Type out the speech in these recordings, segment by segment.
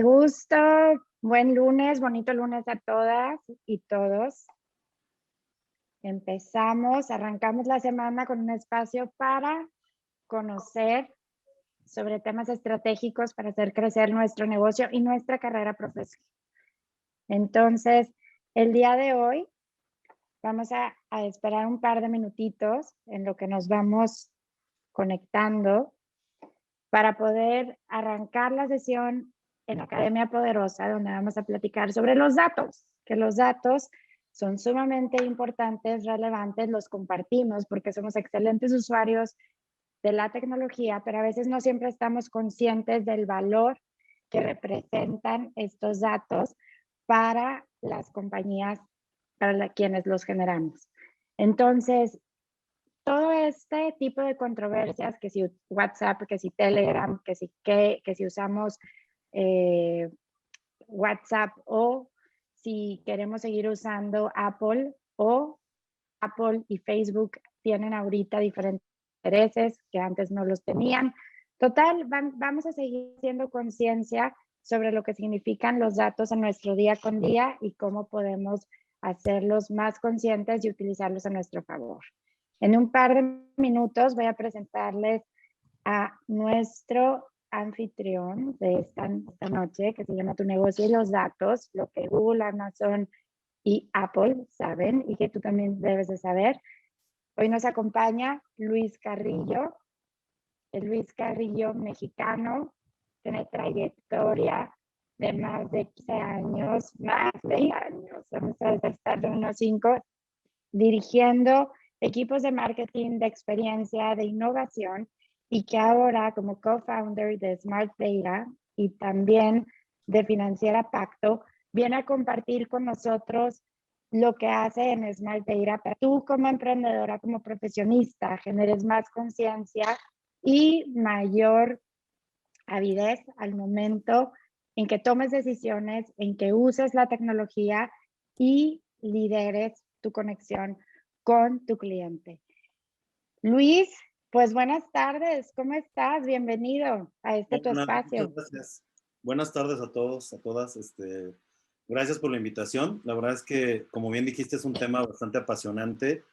gusto, buen lunes, bonito lunes a todas y todos. Arrancamos la semana con un espacio para conocer sobre temas estratégicos para hacer crecer nuestro negocio y nuestra carrera profesional. Entonces, el día de hoy vamos a esperar un par de minutitos en lo que nos vamos conectando para poder arrancar la sesión en la Academia Poderosa, donde vamos a platicar sobre los datos, que los datos son sumamente importantes, relevantes, los compartimos porque somos excelentes usuarios de la tecnología, pero a veces no siempre estamos conscientes del valor que representan estos datos para las compañías, para quienes los generamos. Entonces, todo este tipo de controversias, que si WhatsApp, que si Telegram, que si usamos WhatsApp o si queremos seguir usando Apple, o Apple y Facebook tienen ahorita diferentes intereses que antes no los tenían. Total, vamos a seguir haciendo conciencia sobre lo que significan los datos en nuestro día con día y cómo podemos hacerlos más conscientes y utilizarlos a nuestro favor. En un par de minutos voy a presentarles a nuestro anfitrión de esta noche, que se llama Tu Negocio y los Datos, lo que Google, Amazon y Apple saben y que tú también debes de saber. Hoy nos acompaña Luis Carrillo. El Luis Carrillo mexicano, tiene trayectoria de más de 15 años, vamos a estar de unos 5, dirigiendo equipos de marketing, de experiencia, de innovación, y que ahora como co-founder de Smart Data y también de Financiera Pacto, viene a compartir con nosotros lo que hace en Smart Data para tú como emprendedora, como profesionista, generes más conciencia y mayor avidez al momento en que tomes decisiones, en que uses la tecnología y lideres tu conexión con tu cliente. Luis, pues buenas tardes, ¿cómo estás? Bienvenido a tu espacio. Muchas gracias. Buenas tardes a todos, a todas. Gracias por la invitación. La verdad es que, como bien dijiste, es un tema bastante apasionante.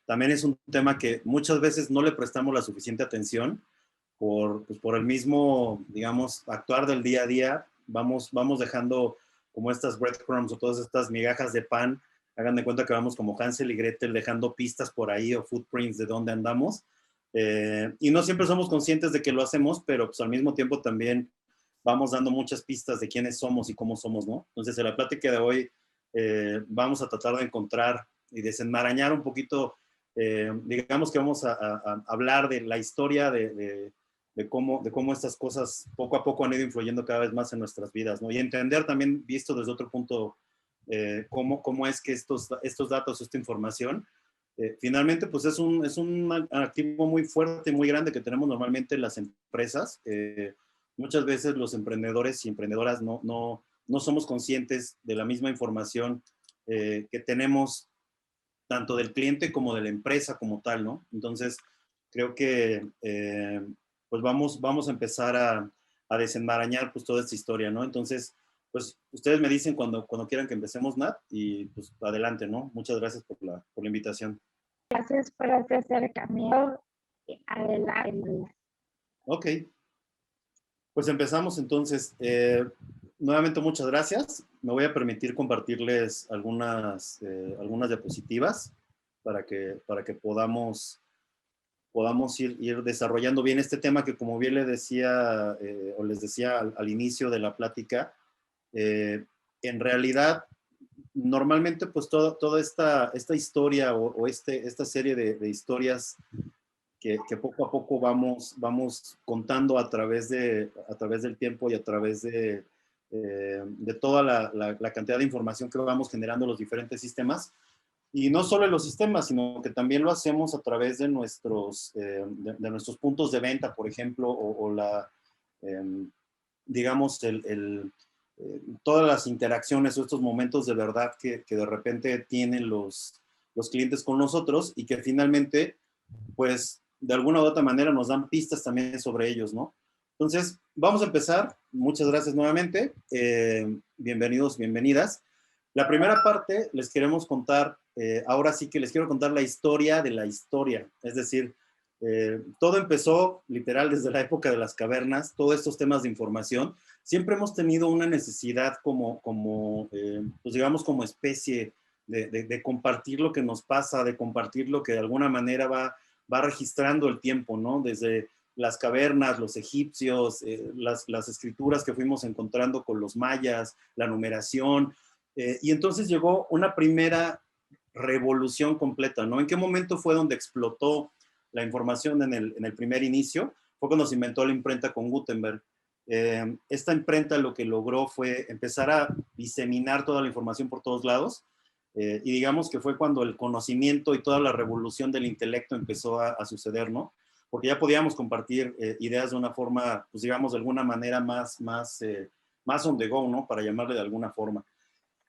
También es un tema que muchas veces no le prestamos la suficiente atención por el mismo, digamos, actuar del día a día. Vamos dejando como estas breadcrumbs o todas estas migajas de pan. Hagan de cuenta que vamos como Hansel y Gretel dejando pistas por ahí o footprints de dónde andamos. Y no siempre somos conscientes de que lo hacemos, pero pues al mismo tiempo también vamos dando muchas pistas de quiénes somos y cómo somos, ¿no? Entonces, en la plática de hoy vamos a tratar de encontrar y desenmarañar un poquito, digamos que vamos a hablar de la historia de cómo estas cosas poco a poco han ido influyendo cada vez más en nuestras vidas, ¿no? Y entender también, visto desde otro punto, cómo es que estos datos, esta información, finalmente, pues es un activo muy fuerte, muy grande que tenemos normalmente en las empresas. Muchas veces los emprendedores y emprendedoras no somos conscientes de la misma información que tenemos tanto del cliente como de la empresa como tal, ¿no? Entonces, creo que pues vamos a empezar a desenmarañar pues toda esta historia, ¿no? Entonces, pues ustedes me dicen cuando quieran que empecemos, Nat, y pues adelante, ¿no? Muchas gracias por la invitación. Gracias por este acercamiento. Adelante. Ok, pues empezamos entonces. Nuevamente muchas gracias. Me voy a permitir compartirles algunas diapositivas para que podamos ir desarrollando bien este tema que, como bien les decía al inicio de la plática, en realidad, normalmente, pues toda esta historia o esta serie de historias que poco a poco vamos contando a través del tiempo y a través de toda la cantidad de información que vamos generando en los diferentes sistemas. Y no solo en los sistemas, sino que también lo hacemos a través de nuestros puntos de venta, por ejemplo, digamos, todas las interacciones o estos momentos de verdad que de repente tienen los clientes con nosotros y que finalmente, pues, de alguna u otra manera nos dan pistas también sobre ellos, ¿no? Entonces, vamos a empezar. Muchas gracias nuevamente. Bienvenidos, bienvenidas. La primera parte les queremos contar, ahora sí que les quiero contar la historia de la historia. Es decir, todo empezó literal desde la época de las cavernas, todos estos temas de información. Siempre hemos tenido una necesidad pues digamos, como especie de compartir lo que nos pasa, de compartir lo que de alguna manera va registrando el tiempo, ¿no? Desde las cavernas, los egipcios, las escrituras que fuimos encontrando con los mayas, la numeración, y entonces llegó una primera revolución completa, ¿no? ¿En qué momento fue donde explotó la información en el primer inicio? Fue cuando se inventó la imprenta con Gutenberg. Esta imprenta lo que logró fue empezar a diseminar toda la información por todos lados, y digamos que fue cuando el conocimiento y toda la revolución del intelecto empezó a suceder, ¿no? Porque ya podíamos compartir ideas de una forma, pues digamos, de alguna manera más on the go, ¿no? Para llamarle de alguna forma.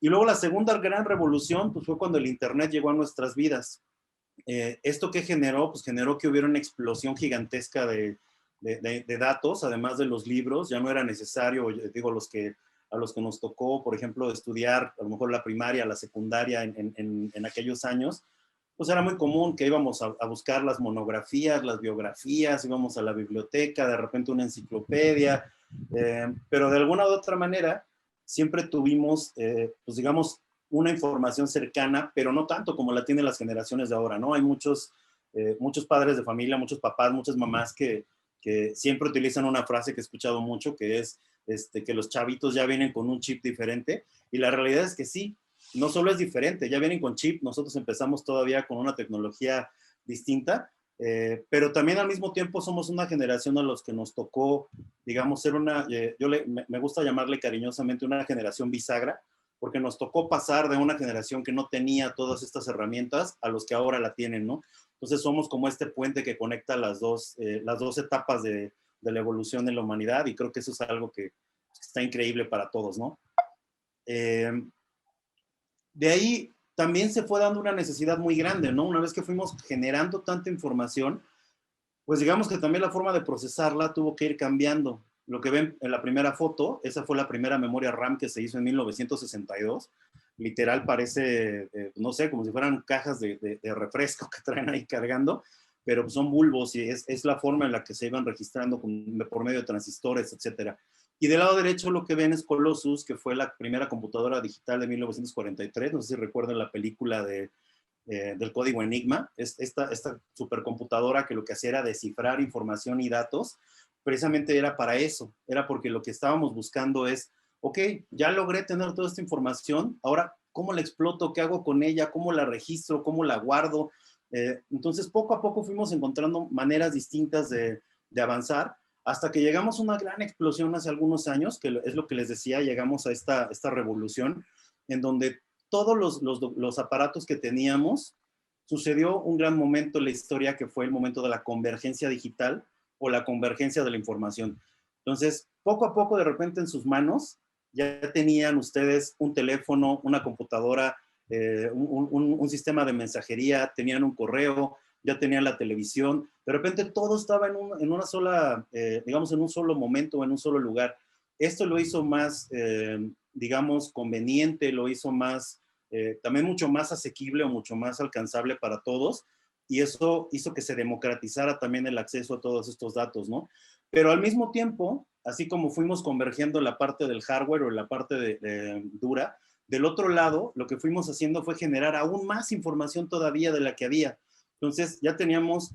Y luego la segunda gran revolución, pues fue cuando el Internet llegó a nuestras vidas. ¿Esto qué generó? Pues generó que hubiera una explosión gigantesca de datos, además de los libros. Ya no era necesario, digo, a los que nos tocó, por ejemplo, estudiar a lo mejor la primaria, la secundaria en aquellos años, pues era muy común que íbamos a buscar las monografías, las biografías, íbamos a la biblioteca, de repente una enciclopedia, pero de alguna u otra manera siempre tuvimos, pues digamos, una información cercana, pero no tanto como la tienen las generaciones de ahora, ¿no? Hay muchos padres de familia, muchos papás, muchas mamás que siempre utilizan una frase que he escuchado mucho, que es que los chavitos ya vienen con un chip diferente, y la realidad es que sí, no solo es diferente, ya vienen con chip, nosotros empezamos todavía con una tecnología distinta, pero también al mismo tiempo somos una generación a los que nos tocó, digamos, ser me gusta llamarle cariñosamente una generación bisagra, porque nos tocó pasar de una generación que no tenía todas estas herramientas a los que ahora la tienen, ¿no? Entonces somos como este puente que conecta las dos etapas de la evolución de la humanidad, y creo que eso es algo que está increíble para todos, ¿no? De ahí también se fue dando una necesidad muy grande, ¿no? Una vez que fuimos generando tanta información, pues digamos que también la forma de procesarla tuvo que ir cambiando. Lo que ven en la primera foto, esa fue la primera memoria RAM que se hizo en 1962. Literal parece, no sé, como si fueran cajas de refresco que traen ahí cargando, pero son bulbos y es la forma en la que se iban registrando por medio de transistores, etcétera. Y del lado derecho lo que ven es Colossus, que fue la primera computadora digital de 1943. No sé si recuerdan la película del código Enigma. Esta supercomputadora que lo que hacía era descifrar información y datos, precisamente era para eso. Era porque lo que estábamos buscando es, ok, ya logré tener toda esta información, ahora, ¿cómo la exploto? ¿Qué hago con ella? ¿Cómo la registro? ¿Cómo la guardo? Entonces, poco a poco fuimos encontrando maneras distintas de avanzar, hasta que llegamos a una gran explosión hace algunos años, que es lo que les decía, llegamos a esta revolución, en donde todos los aparatos que teníamos, sucedió un gran momento en la historia que fue el momento de la convergencia digital o la convergencia de la información. Entonces, poco a poco, de repente en sus manos, ya tenían ustedes un teléfono, una computadora, un sistema de mensajería, tenían un correo, ya tenían la televisión, de repente todo estaba en una sola, digamos, en un solo momento, en un solo lugar. Esto lo hizo más, digamos, conveniente, lo hizo más, también mucho más asequible o mucho más alcanzable para todos, y eso hizo que se democratizara también el acceso a todos estos datos, ¿no? Pero al mismo tiempo, así como fuimos convergiendo la parte del hardware o la parte dura, del otro lado, lo que fuimos haciendo fue generar aún más información todavía de la que había. Entonces, ya teníamos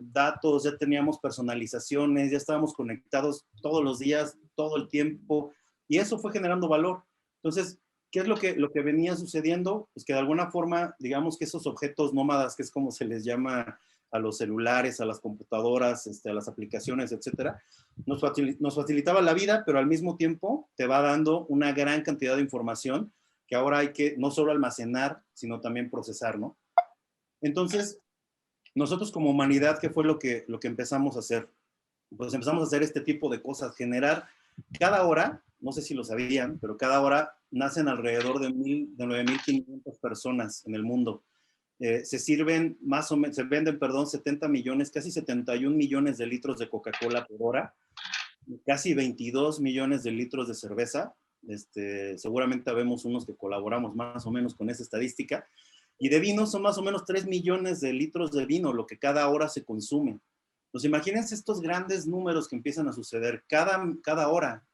datos, ya teníamos personalizaciones, ya estábamos conectados todos los días, todo el tiempo, y eso fue generando valor. Entonces, ¿qué es lo que venía sucediendo? Pues que de alguna forma, digamos que esos objetos nómadas, que es como se les llama a los celulares, a las computadoras, a las aplicaciones, etcétera, nos facilitaba la vida, pero al mismo tiempo te va dando una gran cantidad de información que ahora hay que no solo almacenar, sino también procesar, ¿no? Entonces, nosotros como humanidad, ¿qué fue lo que empezamos a hacer? Pues empezamos a hacer este tipo de cosas, generar cada hora, no sé si lo sabían, pero cada hora nacen alrededor de 9.500 personas en el mundo. Se sirven más o menos, se venden, perdón, 70 millones, casi 71 millones de litros de Coca-Cola por hora. casi 22 millones de litros de cerveza. Seguramente habemos unos que colaboramos más o menos con esa estadística. Y de vino son más o menos 3 millones de litros de vino, lo que cada hora se consume. Pues imagínense estos grandes números que empiezan a suceder cada hora.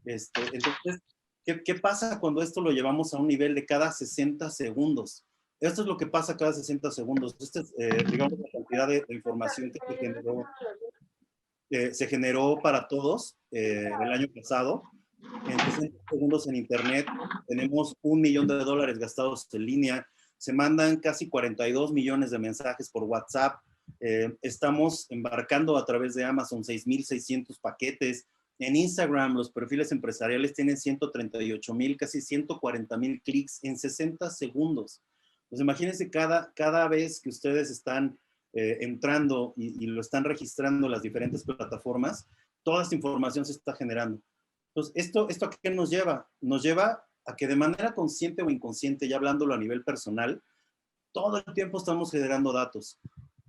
Entonces, ¿qué pasa cuando esto lo llevamos a un nivel de cada 60 segundos? Esto es lo que pasa cada 60 segundos. Esta es, digamos, la cantidad de información que se generó para todos el año pasado. En 60 segundos en Internet tenemos $1 millón gastados en línea. Se mandan casi 42 millones de mensajes por WhatsApp. Estamos embarcando a través de Amazon 6,600 paquetes. En Instagram los perfiles empresariales tienen 138,000, casi 140,000 clics en 60 segundos. Pues imagínense cada vez que ustedes están entrando y lo están registrando las diferentes plataformas, toda esta información se está generando. Entonces, ¿esto a qué nos lleva? Nos lleva a que de manera consciente o inconsciente, ya hablándolo a nivel personal, todo el tiempo estamos generando datos.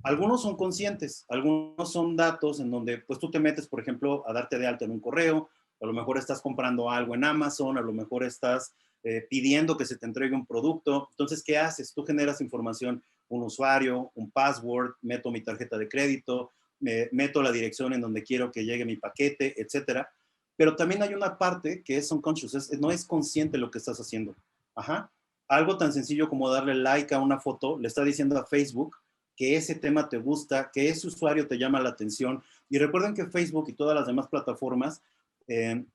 Algunos son conscientes, algunos son datos en donde pues tú te metes, por ejemplo, a darte de alta en un correo, a lo mejor estás comprando algo en Amazon, a lo mejor estás pidiendo que se te entregue un producto. Entonces, ¿qué haces? Tú generas información, un usuario, un password, meto mi tarjeta de crédito, meto la dirección en donde quiero que llegue mi paquete, etcétera. Pero también hay una parte que es unconscious, no es consciente lo que estás haciendo. Ajá. Algo tan sencillo como darle like a una foto, le está diciendo a Facebook que ese tema te gusta, que ese usuario te llama la atención. Y recuerden que Facebook y todas las demás plataformas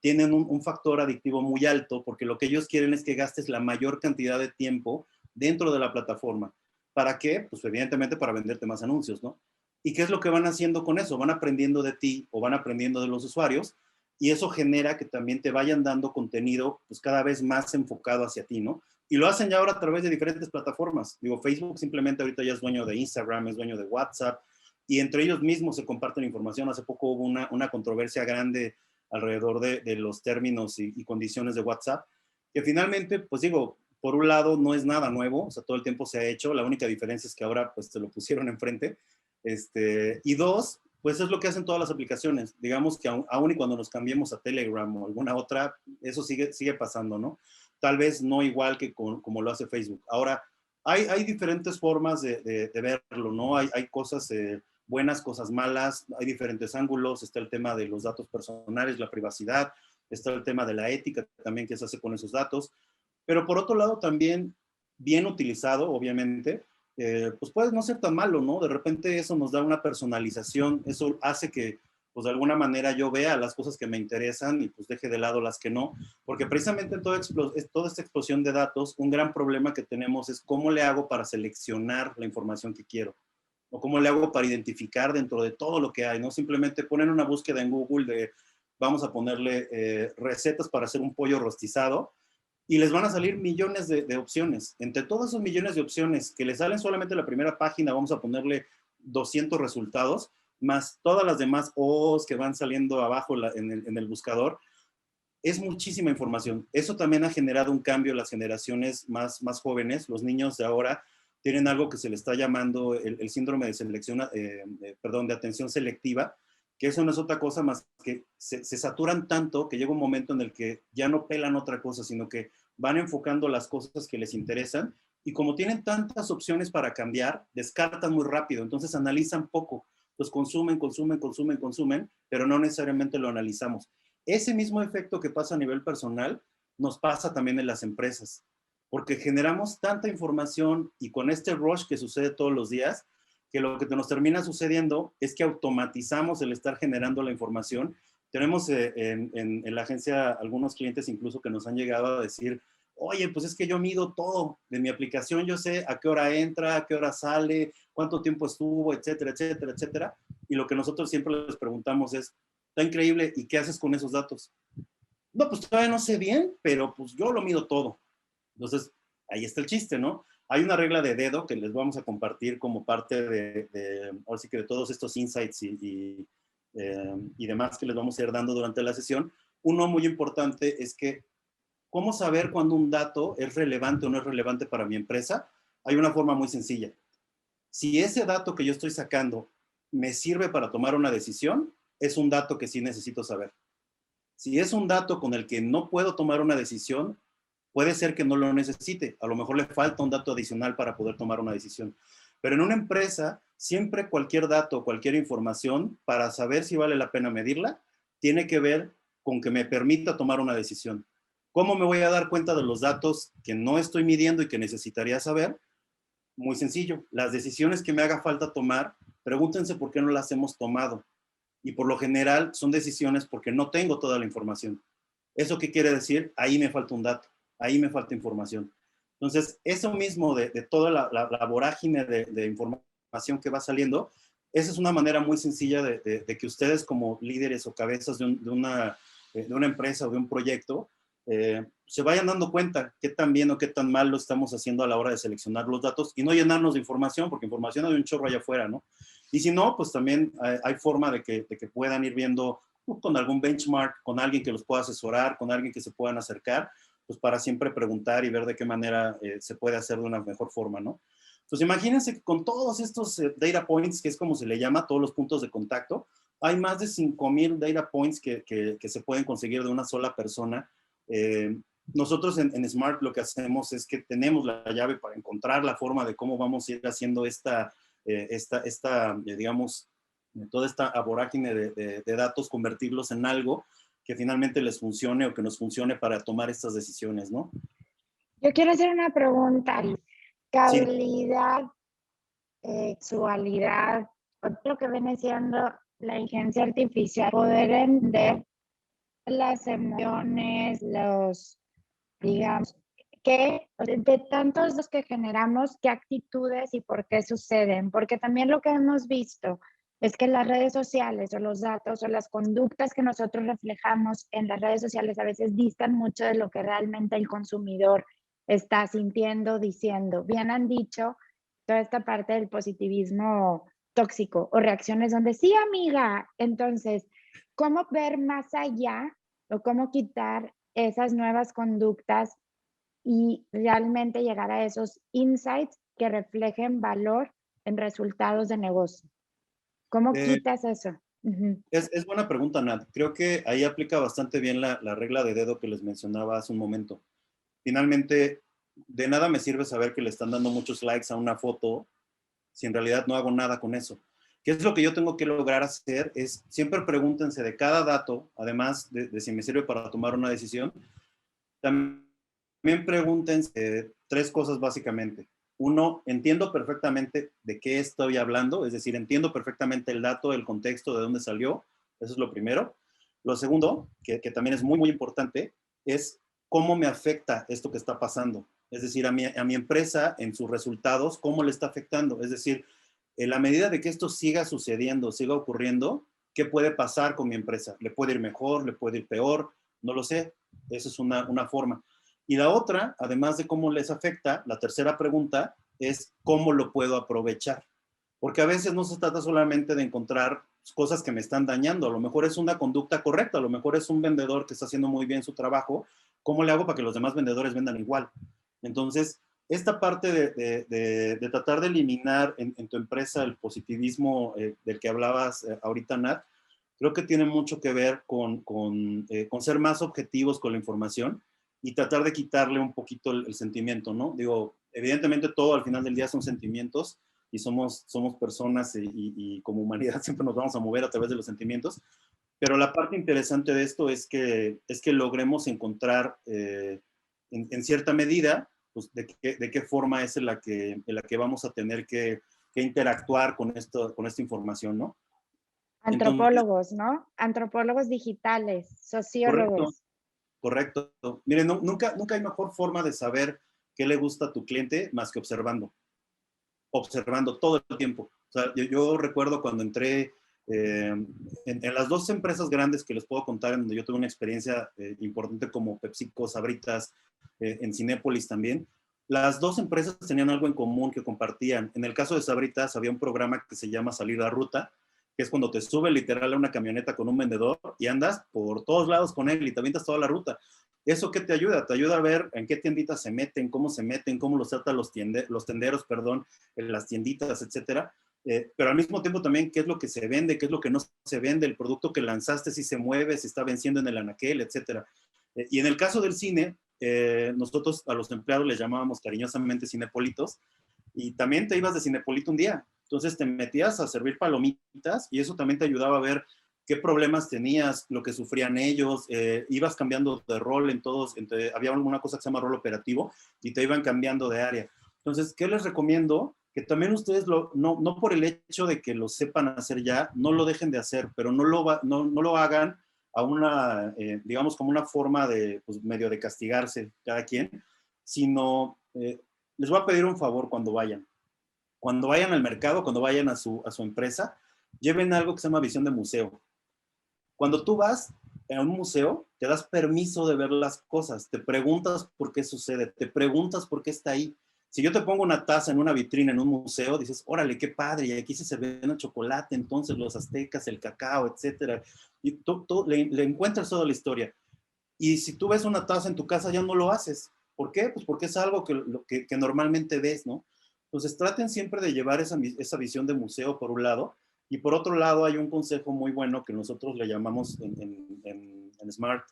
tienen un factor adictivo muy alto porque lo que ellos quieren es que gastes la mayor cantidad de tiempo dentro de la plataforma. ¿Para qué? Pues evidentemente para venderte más anuncios, ¿no? ¿Y qué es lo que van haciendo con eso? Van aprendiendo de ti o van aprendiendo de los usuarios y eso genera que también te vayan dando contenido pues cada vez más enfocado hacia ti, ¿no? Y lo hacen ya ahora a través de diferentes plataformas. Digo, Facebook simplemente ahorita ya es dueño de Instagram, es dueño de WhatsApp, y entre ellos mismos se comparten información. Hace poco hubo una controversia grande alrededor de los términos y condiciones de WhatsApp, que finalmente, pues digo, por un lado no es nada nuevo, o sea, todo el tiempo se ha hecho, la única diferencia es que ahora pues te lo pusieron enfrente, y dos, pues es lo que hacen todas las aplicaciones. Digamos que aún y cuando nos cambiemos a Telegram o alguna otra, eso sigue pasando, ¿no? Tal vez no igual que como lo hace Facebook. Ahora, hay diferentes formas de verlo, ¿no? Hay cosas buenas, cosas malas, hay diferentes ángulos, está el tema de los datos personales, la privacidad, está el tema de la ética también que se hace con esos datos, pero por otro lado también, bien utilizado, obviamente, pues puede no ser tan malo, ¿no? De repente eso nos da una personalización, eso hace que, pues de alguna manera yo vea las cosas que me interesan y pues deje de lado las que no, porque precisamente en toda esta explosión de datos, un gran problema que tenemos es cómo le hago para seleccionar la información que quiero, o cómo le hago para identificar dentro de todo lo que hay, ¿no? Simplemente poner una búsqueda en Google de, vamos a ponerle recetas para hacer un pollo rostizado, y les van a salir millones de opciones. Entre todos esos millones de opciones que les salen solamente la primera página, vamos a ponerle 200 resultados, más todas las demás O's que van saliendo abajo en el buscador, es muchísima información. Eso también ha generado un cambio en las generaciones más jóvenes. Los niños de ahora tienen algo que se le está llamando el síndrome de selección, de atención selectiva, que eso no es otra cosa más que se saturan tanto que llega un momento en el que ya no pelan otra cosa, sino que van enfocando las cosas que les interesan y como tienen tantas opciones para cambiar, descartan muy rápido, entonces analizan poco, pues consumen, pero no necesariamente lo analizamos. Ese mismo efecto que pasa a nivel personal nos pasa también en las empresas, porque generamos tanta información y con este rush que sucede todos los días, que lo que nos termina sucediendo es que automatizamos el estar generando la información. Tenemos en la agencia algunos clientes incluso que nos han llegado a decir, oye, pues es que yo mido todo de mi aplicación, yo sé a qué hora entra, a qué hora sale, cuánto tiempo estuvo, etcétera, etcétera, etcétera. Y lo que nosotros siempre les preguntamos es, está increíble, ¿y qué haces con esos datos? No, pues todavía no sé bien, pero pues yo lo mido todo. Entonces, ahí está el chiste, ¿no? Hay una regla de dedo que les vamos a compartir como parte ahora sí que de todos estos insights y demás que les vamos a ir dando durante la sesión. Uno muy importante es que, ¿cómo saber cuando un dato es relevante o no es relevante para mi empresa? Hay una forma muy sencilla. Si ese dato que yo estoy sacando me sirve para tomar una decisión, es un dato que sí necesito saber. Si es un dato con el que no puedo tomar una decisión, puede ser que no lo necesite. A lo mejor le falta un dato adicional para poder tomar una decisión. Pero en una empresa, siempre cualquier dato, cualquier información, para saber si vale la pena medirla, tiene que ver con que me permita tomar una decisión. ¿Cómo me voy a dar cuenta de los datos que no estoy midiendo y que necesitaría saber? Muy sencillo. Las decisiones que me haga falta tomar, pregúntense por qué no las hemos tomado. Y por lo general son decisiones porque no tengo toda la información. ¿Eso qué quiere decir? Ahí me falta un dato, ahí me falta información. Entonces, eso mismo de toda la vorágine de información que va saliendo, esa es una manera muy sencilla de que ustedes como líderes o cabezas de una empresa o de un proyecto se vayan dando cuenta qué tan bien o qué tan mal lo estamos haciendo a la hora de seleccionar los datos y no llenarnos de información, porque información hay un chorro allá afuera, ¿no? Y si no, pues también hay forma de que puedan ir viendo con algún benchmark, con alguien que los pueda asesorar, con alguien que se puedan acercar, pues para siempre preguntar y ver de qué manera se puede hacer de una mejor forma, ¿no? Entonces imagínense que con todos estos data points, que es como se le llama, todos los puntos de contacto, hay más de 5,000 data points que se pueden conseguir de una sola persona. Nosotros en Smart lo que hacemos es que tenemos la llave para encontrar la forma de cómo vamos a ir haciendo digamos, toda esta vorágine de datos, convertirlos en algo que finalmente les funcione o que nos funcione para tomar estas decisiones, ¿no? Yo quiero hacer una pregunta. Sí. Cabilidad, sexualidad, lo que viene siendo la inteligencia artificial, poder entender las emociones, digamos, de tantos los que generamos, qué actitudes y por qué suceden. Porque también lo que hemos visto es que las redes sociales o los datos o las conductas que nosotros reflejamos en las redes sociales a veces distan mucho de lo que realmente el consumidor está sintiendo, diciendo. Bien han dicho toda esta parte del positivismo tóxico o reacciones donde sí, amiga. Entonces, ¿cómo ver más allá o cómo quitar esas nuevas conductas y realmente llegar a esos insights que reflejen valor en resultados de negocio? ¿Cómo Eh, quitas eso? Ujú. es buena pregunta, Nat. Creo que ahí aplica bastante bien la regla de dedo que les mencionaba hace un momento. Finalmente, de nada me sirve saber que le están dando muchos likes a una foto si en realidad no hago nada con eso. ¿Qué es lo que yo tengo que lograr hacer? Es siempre pregúntense de cada dato, además de si me sirve para tomar una decisión, también pregúntense tres cosas básicamente. Uno, entiendo perfectamente de qué estoy hablando, es decir, entiendo perfectamente el dato, el contexto, de dónde salió, eso es lo primero. Lo segundo, que también es muy, muy importante, es cómo me afecta esto que está pasando. Es decir, a mi empresa, en sus resultados, cómo le está afectando. Es decir, en la medida de que esto siga sucediendo, siga ocurriendo, ¿qué puede pasar con mi empresa? ¿Le puede ir mejor? ¿Le puede ir peor? No lo sé. Esa es una forma. Y la otra, además de cómo les afecta, la tercera pregunta es cómo lo puedo aprovechar. Porque a veces no se trata solamente de encontrar cosas que me están dañando, a lo mejor es una conducta correcta, a lo mejor es un vendedor que está haciendo muy bien su trabajo, ¿cómo le hago para que los demás vendedores vendan igual? Entonces, esta parte de tratar de eliminar en tu empresa el positivismo del que hablabas ahorita, Nat, creo que tiene mucho que ver con ser más objetivos con la información y tratar de quitarle un poquito el sentimiento, ¿no? Digo, evidentemente todo al final del día son sentimientos y somos personas y como humanidad siempre nos vamos a mover a través de los sentimientos, pero la parte interesante de esto es que logremos encontrar en cierta medida pues, de qué forma es en la que vamos a tener que interactuar con esta información, ¿no? Entonces, Antropólogos, ¿no? Antropólogos digitales, correcto, sociólogos. correcto. Miren, nunca hay mejor forma de saber qué le gusta a tu cliente más que observando todo el tiempo. O sea, yo recuerdo cuando entré en las dos empresas grandes que les puedo contar, en donde yo tuve una experiencia importante como PepsiCo, Sabritas, en Cinépolis también. Las dos empresas tenían algo en común que compartían. En el caso de Sabritas había un programa que se llama Salir a Ruta, que es cuando te sube literal a una camioneta con un vendedor y andas por todos lados con él y te avientas toda la ruta. ¿Eso qué te ayuda? Te ayuda a ver en qué tienditas se meten, cómo los tratan los tenderos, perdón, en las tienditas, etcétera. pero al mismo tiempo también qué es lo que se vende, qué es lo que no se vende, el producto que lanzaste, si se mueve, si está venciendo en el anaquel, etcétera. Y en el caso del cine, nosotros a los empleados les llamábamos cariñosamente cinepolitos, y también te ibas de cinepolito un día. Entonces te metías a servir palomitas y eso también te ayudaba a ver qué problemas tenías, lo que sufrían ellos, ibas cambiando de rol en todos, había una cosa que se llama rol operativo y te iban cambiando de área. Entonces, ¿qué les recomiendo? Que también ustedes, no por el hecho de que lo sepan hacer ya, no lo dejen de hacer, pero no lo hagan a una, digamos, como una forma de, pues, medio de castigarse cada quien, sino les voy a pedir un favor cuando vayan. Cuando vayan al mercado, cuando vayan a su empresa, lleven algo que se llama visión de museo. Cuando tú vas a un museo, te das permiso de ver las cosas, te preguntas por qué sucede, te preguntas por qué está ahí. Si yo te pongo una taza en una vitrina en un museo, dices, órale, qué padre, y aquí se servían el chocolate, entonces los aztecas, el cacao, etcétera. Y tú le encuentras toda la historia. Y si tú ves una taza en tu casa, ya no lo haces. ¿Por qué? Pues porque es algo que normalmente ves, ¿no? Entonces traten siempre de llevar esa visión de museo por un lado, y por otro lado hay un consejo muy bueno que nosotros le llamamos en Smart,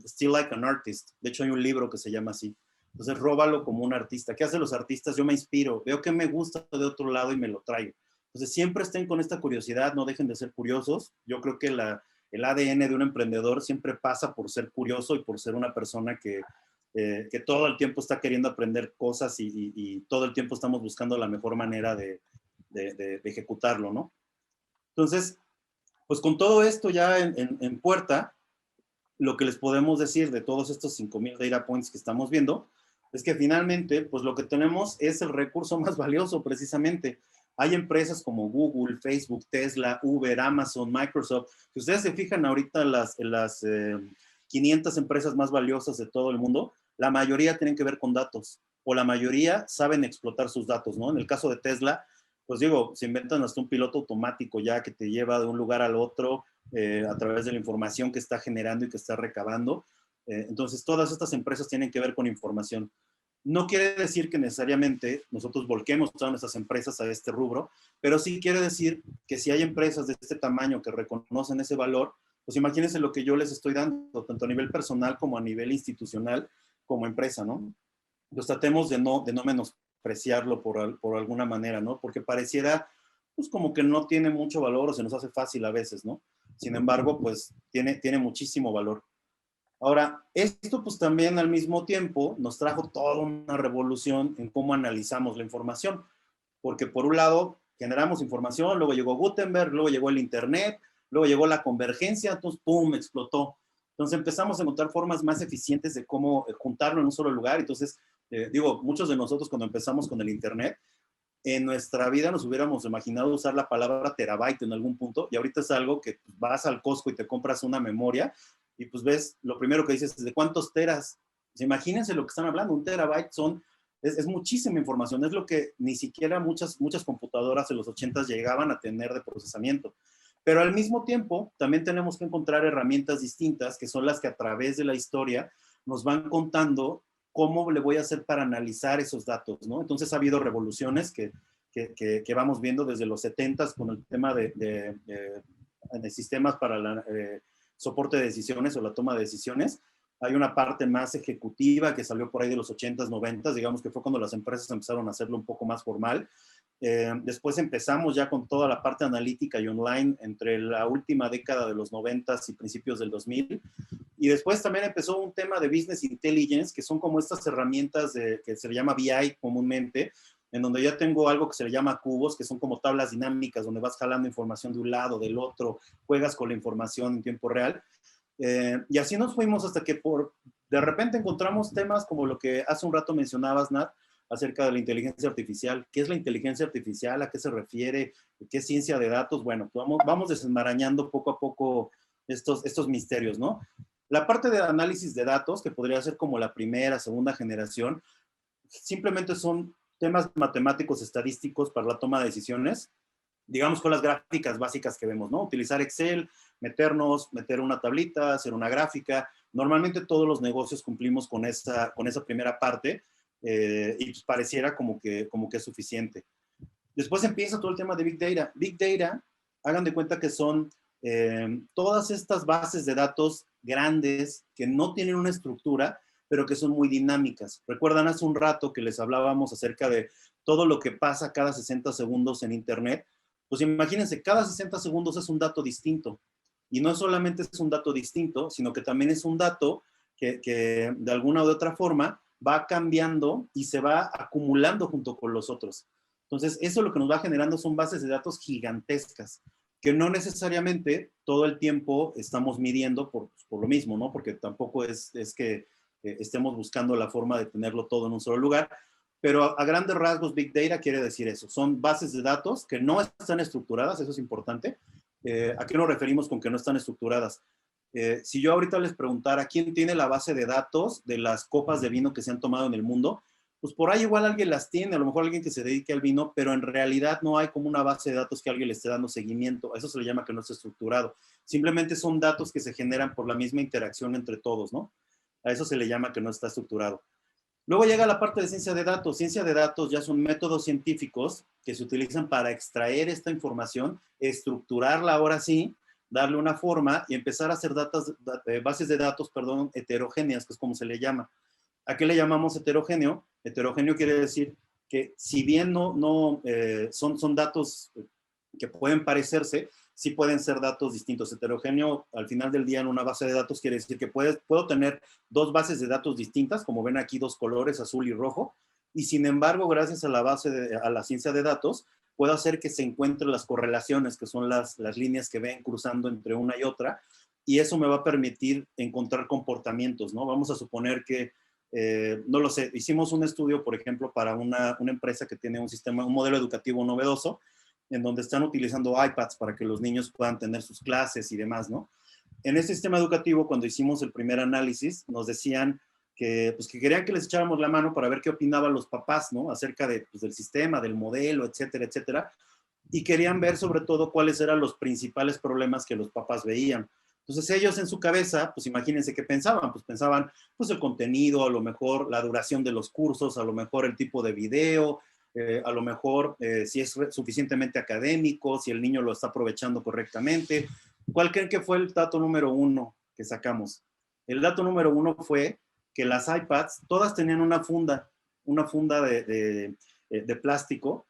Still Like an Artist. De hecho hay un libro que se llama así. Entonces róbalo como un artista. ¿Qué hacen los artistas? Yo me inspiro, veo que me gusta de otro lado y me lo traigo. Entonces siempre estén con esta curiosidad, no dejen de ser curiosos. Yo creo que el ADN de un emprendedor siempre pasa por ser curioso y por ser una persona que todo el tiempo está queriendo aprender cosas y todo el tiempo estamos buscando la mejor manera de ejecutarlo, ¿no? Entonces, pues con todo esto ya en puerta, lo que les podemos decir de todos estos 5,000 data points que estamos viendo es que finalmente, pues lo que tenemos es el recurso más valioso precisamente. Hay empresas como Google, Facebook, Tesla, Uber, Amazon, Microsoft. Si ustedes se fijan ahorita en las 500 empresas más valiosas de todo el mundo, la mayoría tienen que ver con datos o la mayoría saben explotar sus datos, ¿no? En el caso de Tesla, pues digo, se inventan hasta un piloto automático ya que te lleva de un lugar al otro a través de la información que está generando y que está recabando. Entonces, todas estas empresas tienen que ver con información. No quiere decir que necesariamente nosotros volquemos todas nuestras empresas a este rubro, pero sí quiere decir que si hay empresas de este tamaño que reconocen ese valor, pues imagínense lo que yo les estoy dando, tanto a nivel personal como a nivel institucional, como empresa, ¿no? Pues tratemos de no menospreciarlo por alguna manera, ¿no? Porque pareciera, pues como que no tiene mucho valor o se nos hace fácil a veces, ¿no? Sin embargo, pues tiene muchísimo valor. Ahora, esto pues también al mismo tiempo nos trajo toda una revolución en cómo analizamos la información, porque por un lado generamos información, luego llegó Gutenberg, luego llegó el Internet, luego llegó la convergencia, entonces ¡pum!, explotó. Entonces empezamos a encontrar formas más eficientes de cómo juntarlo en un solo lugar. Entonces, digo, muchos de nosotros cuando empezamos con el Internet, en nuestra vida nos hubiéramos imaginado usar la palabra terabyte en algún punto, y ahorita es algo que vas al Costco y te compras una memoria, y pues ves, lo primero que dices es de cuántos teras. Pues imagínense lo que están hablando, un terabyte es muchísima información, es lo que ni siquiera muchas computadoras en los 80s llegaban a tener de procesamiento. Pero al mismo tiempo, también tenemos que encontrar herramientas distintas, que son las que a través de la historia nos van contando cómo le voy a hacer para analizar esos datos, ¿no? Entonces ha habido revoluciones que vamos viendo desde los 70s con el tema de sistemas para el soporte de decisiones o la toma de decisiones. Hay una parte más ejecutiva que salió por ahí de los 80s, 90s, digamos que fue cuando las empresas empezaron a hacerlo un poco más formal. Después empezamos ya con toda la parte analítica y online entre la última década de los 90s y principios del 2000. Y después también empezó un tema de business intelligence, que son como estas herramientas que se le llama BI comúnmente, en donde ya tengo algo que se le llama cubos, que son como tablas dinámicas, donde vas jalando información de un lado, del otro, juegas con la información en tiempo real. Y así nos fuimos hasta que de repente encontramos temas como lo que hace un rato mencionabas, Nat, acerca de la inteligencia artificial. ¿Qué es la inteligencia artificial? ¿A qué se refiere? ¿Qué es ciencia de datos? Bueno, vamos desenmarañando poco a poco estos misterios, ¿no? La parte de análisis de datos, que podría ser como la primera, segunda generación, simplemente son temas matemáticos estadísticos para la toma de decisiones, digamos con las gráficas básicas que vemos, ¿no? Utilizar Excel, meter una tablita, hacer una gráfica. Normalmente todos los negocios cumplimos con esa primera parte y pues pareciera como que es suficiente. Después empieza todo el tema de Big Data. Big Data, hagan de cuenta que son todas estas bases de datos grandes que no tienen una estructura, pero que son muy dinámicas. Recuerdan hace un rato que les hablábamos acerca de todo lo que pasa cada 60 segundos en Internet. Pues imagínense, cada 60 segundos es un dato distinto. Y no solamente es un dato distinto, sino que también es un dato que de alguna u otra forma va cambiando y se va acumulando junto con los otros. Entonces, eso lo que nos va generando son bases de datos gigantescas, que no necesariamente todo el tiempo estamos midiendo por lo mismo, ¿no? Porque tampoco es que estemos buscando la forma de tenerlo todo en un solo lugar, pero a grandes rasgos Big Data quiere decir eso, son bases de datos que no están estructuradas, eso es importante. ¿A qué nos referimos con que no están estructuradas? Si yo ahorita les preguntara quién tiene la base de datos de las copas de vino que se han tomado en el mundo, pues por ahí igual alguien las tiene, a lo mejor alguien que se dedique al vino, pero en realidad no hay como una base de datos que alguien le esté dando seguimiento. A eso se le llama que no está estructurado. Simplemente son datos que se generan por la misma interacción entre todos, ¿no? A eso se le llama que no está estructurado. Luego llega la parte de ciencia de datos. Ciencia de datos ya son métodos científicos que se utilizan para extraer esta información, estructurarla ahora sí, darle una forma y empezar a hacer bases de datos, perdón, heterogéneas, que es como se le llama. ¿A qué le llamamos heterogéneo? Heterogéneo quiere decir que si bien son datos que pueden parecerse, sí pueden ser datos distintos. Heterogéneo, al final del día en una base de datos quiere decir que puedo tener dos bases de datos distintas, como ven aquí dos colores, azul y rojo, y sin embargo, gracias a a la ciencia de datos, puedo hacer que se encuentren las correlaciones, que son las líneas que ven cruzando entre una y otra, y eso me va a permitir encontrar comportamientos, ¿no? Vamos a suponer que no lo sé, hicimos un estudio, por ejemplo, para una empresa que tiene un modelo educativo novedoso, en donde están utilizando iPads para que los niños puedan tener sus clases y demás, ¿no? En este sistema educativo, cuando hicimos el primer análisis, nos decían pues, que querían que les echáramos la mano para ver qué opinaban los papás, ¿no? Acerca pues, del sistema, del modelo, etcétera, etcétera. Y querían ver sobre todo cuáles eran los principales problemas que los papás veían. Entonces ellos en su cabeza, pues imagínense qué pensaban, pues pensaban pues el contenido, a lo mejor la duración de los cursos, a lo mejor el tipo de video, a lo mejor si es suficientemente académico, si el niño lo está aprovechando correctamente. ¿Cuál creen que fue el dato número uno que sacamos? El dato número uno fue que las iPads todas tenían una funda de plástico,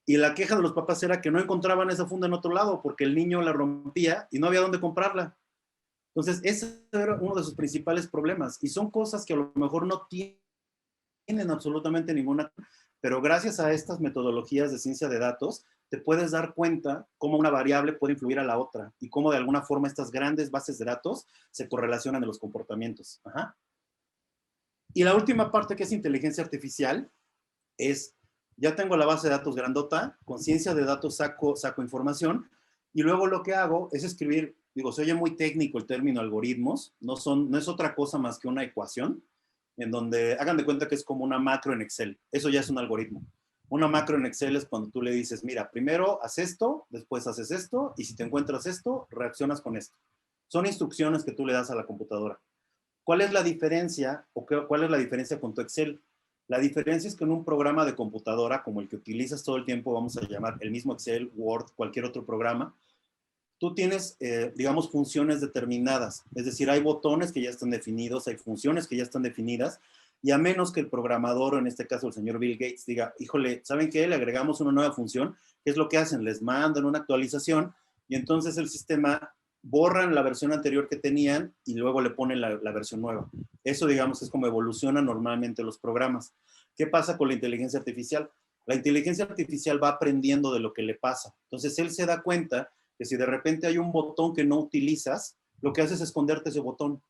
y la queja de los papás era que no encontraban esa funda en otro lado porque el niño la rompía y no había dónde comprarla. Entonces, ese era uno de sus principales problemas. Y son cosas que a lo mejor no tienen absolutamente ninguna, pero gracias a estas metodologías de ciencia de datos, te puedes dar cuenta cómo una variable puede influir a la otra y cómo de alguna forma estas grandes bases de datos se correlacionan en los comportamientos. Ajá. Y la última parte, que es inteligencia artificial, es, ya tengo la base de datos grandota, con ciencia de datos saco información, y luego lo que hago es escribir, digo, se oye muy técnico el término algoritmos, no es otra cosa más que una ecuación, en donde hagan de cuenta que es como una macro en Excel. Eso ya es un algoritmo. Una macro en Excel es cuando tú le dices, mira, primero haz esto, después haces esto, y si te encuentras esto, reaccionas con esto. Son instrucciones que tú le das a la computadora. ¿Cuál es la diferencia o cuál es la diferencia con tu Excel? La diferencia es que en un programa de computadora como el que utilizas todo el tiempo, vamos a llamar el mismo Excel, Word, cualquier otro programa, tú tienes, digamos, funciones determinadas. Es decir, hay botones que ya están definidos, hay funciones que ya están definidas, y a menos que el programador, en este caso el señor Bill Gates, diga, híjole, ¿saben qué? Le agregamos una nueva función. ¿Qué es lo que hacen? Les mandan una actualización y entonces el sistema borran la versión anterior que tenían y luego le ponen la versión nueva. Eso, digamos, es como evolucionan normalmente los programas. ¿Qué pasa con la inteligencia artificial? La inteligencia artificial va aprendiendo de lo que le pasa. Entonces, él se da cuenta que si de repente hay un botón que no utilizas, lo que haces es esconderte ese botón,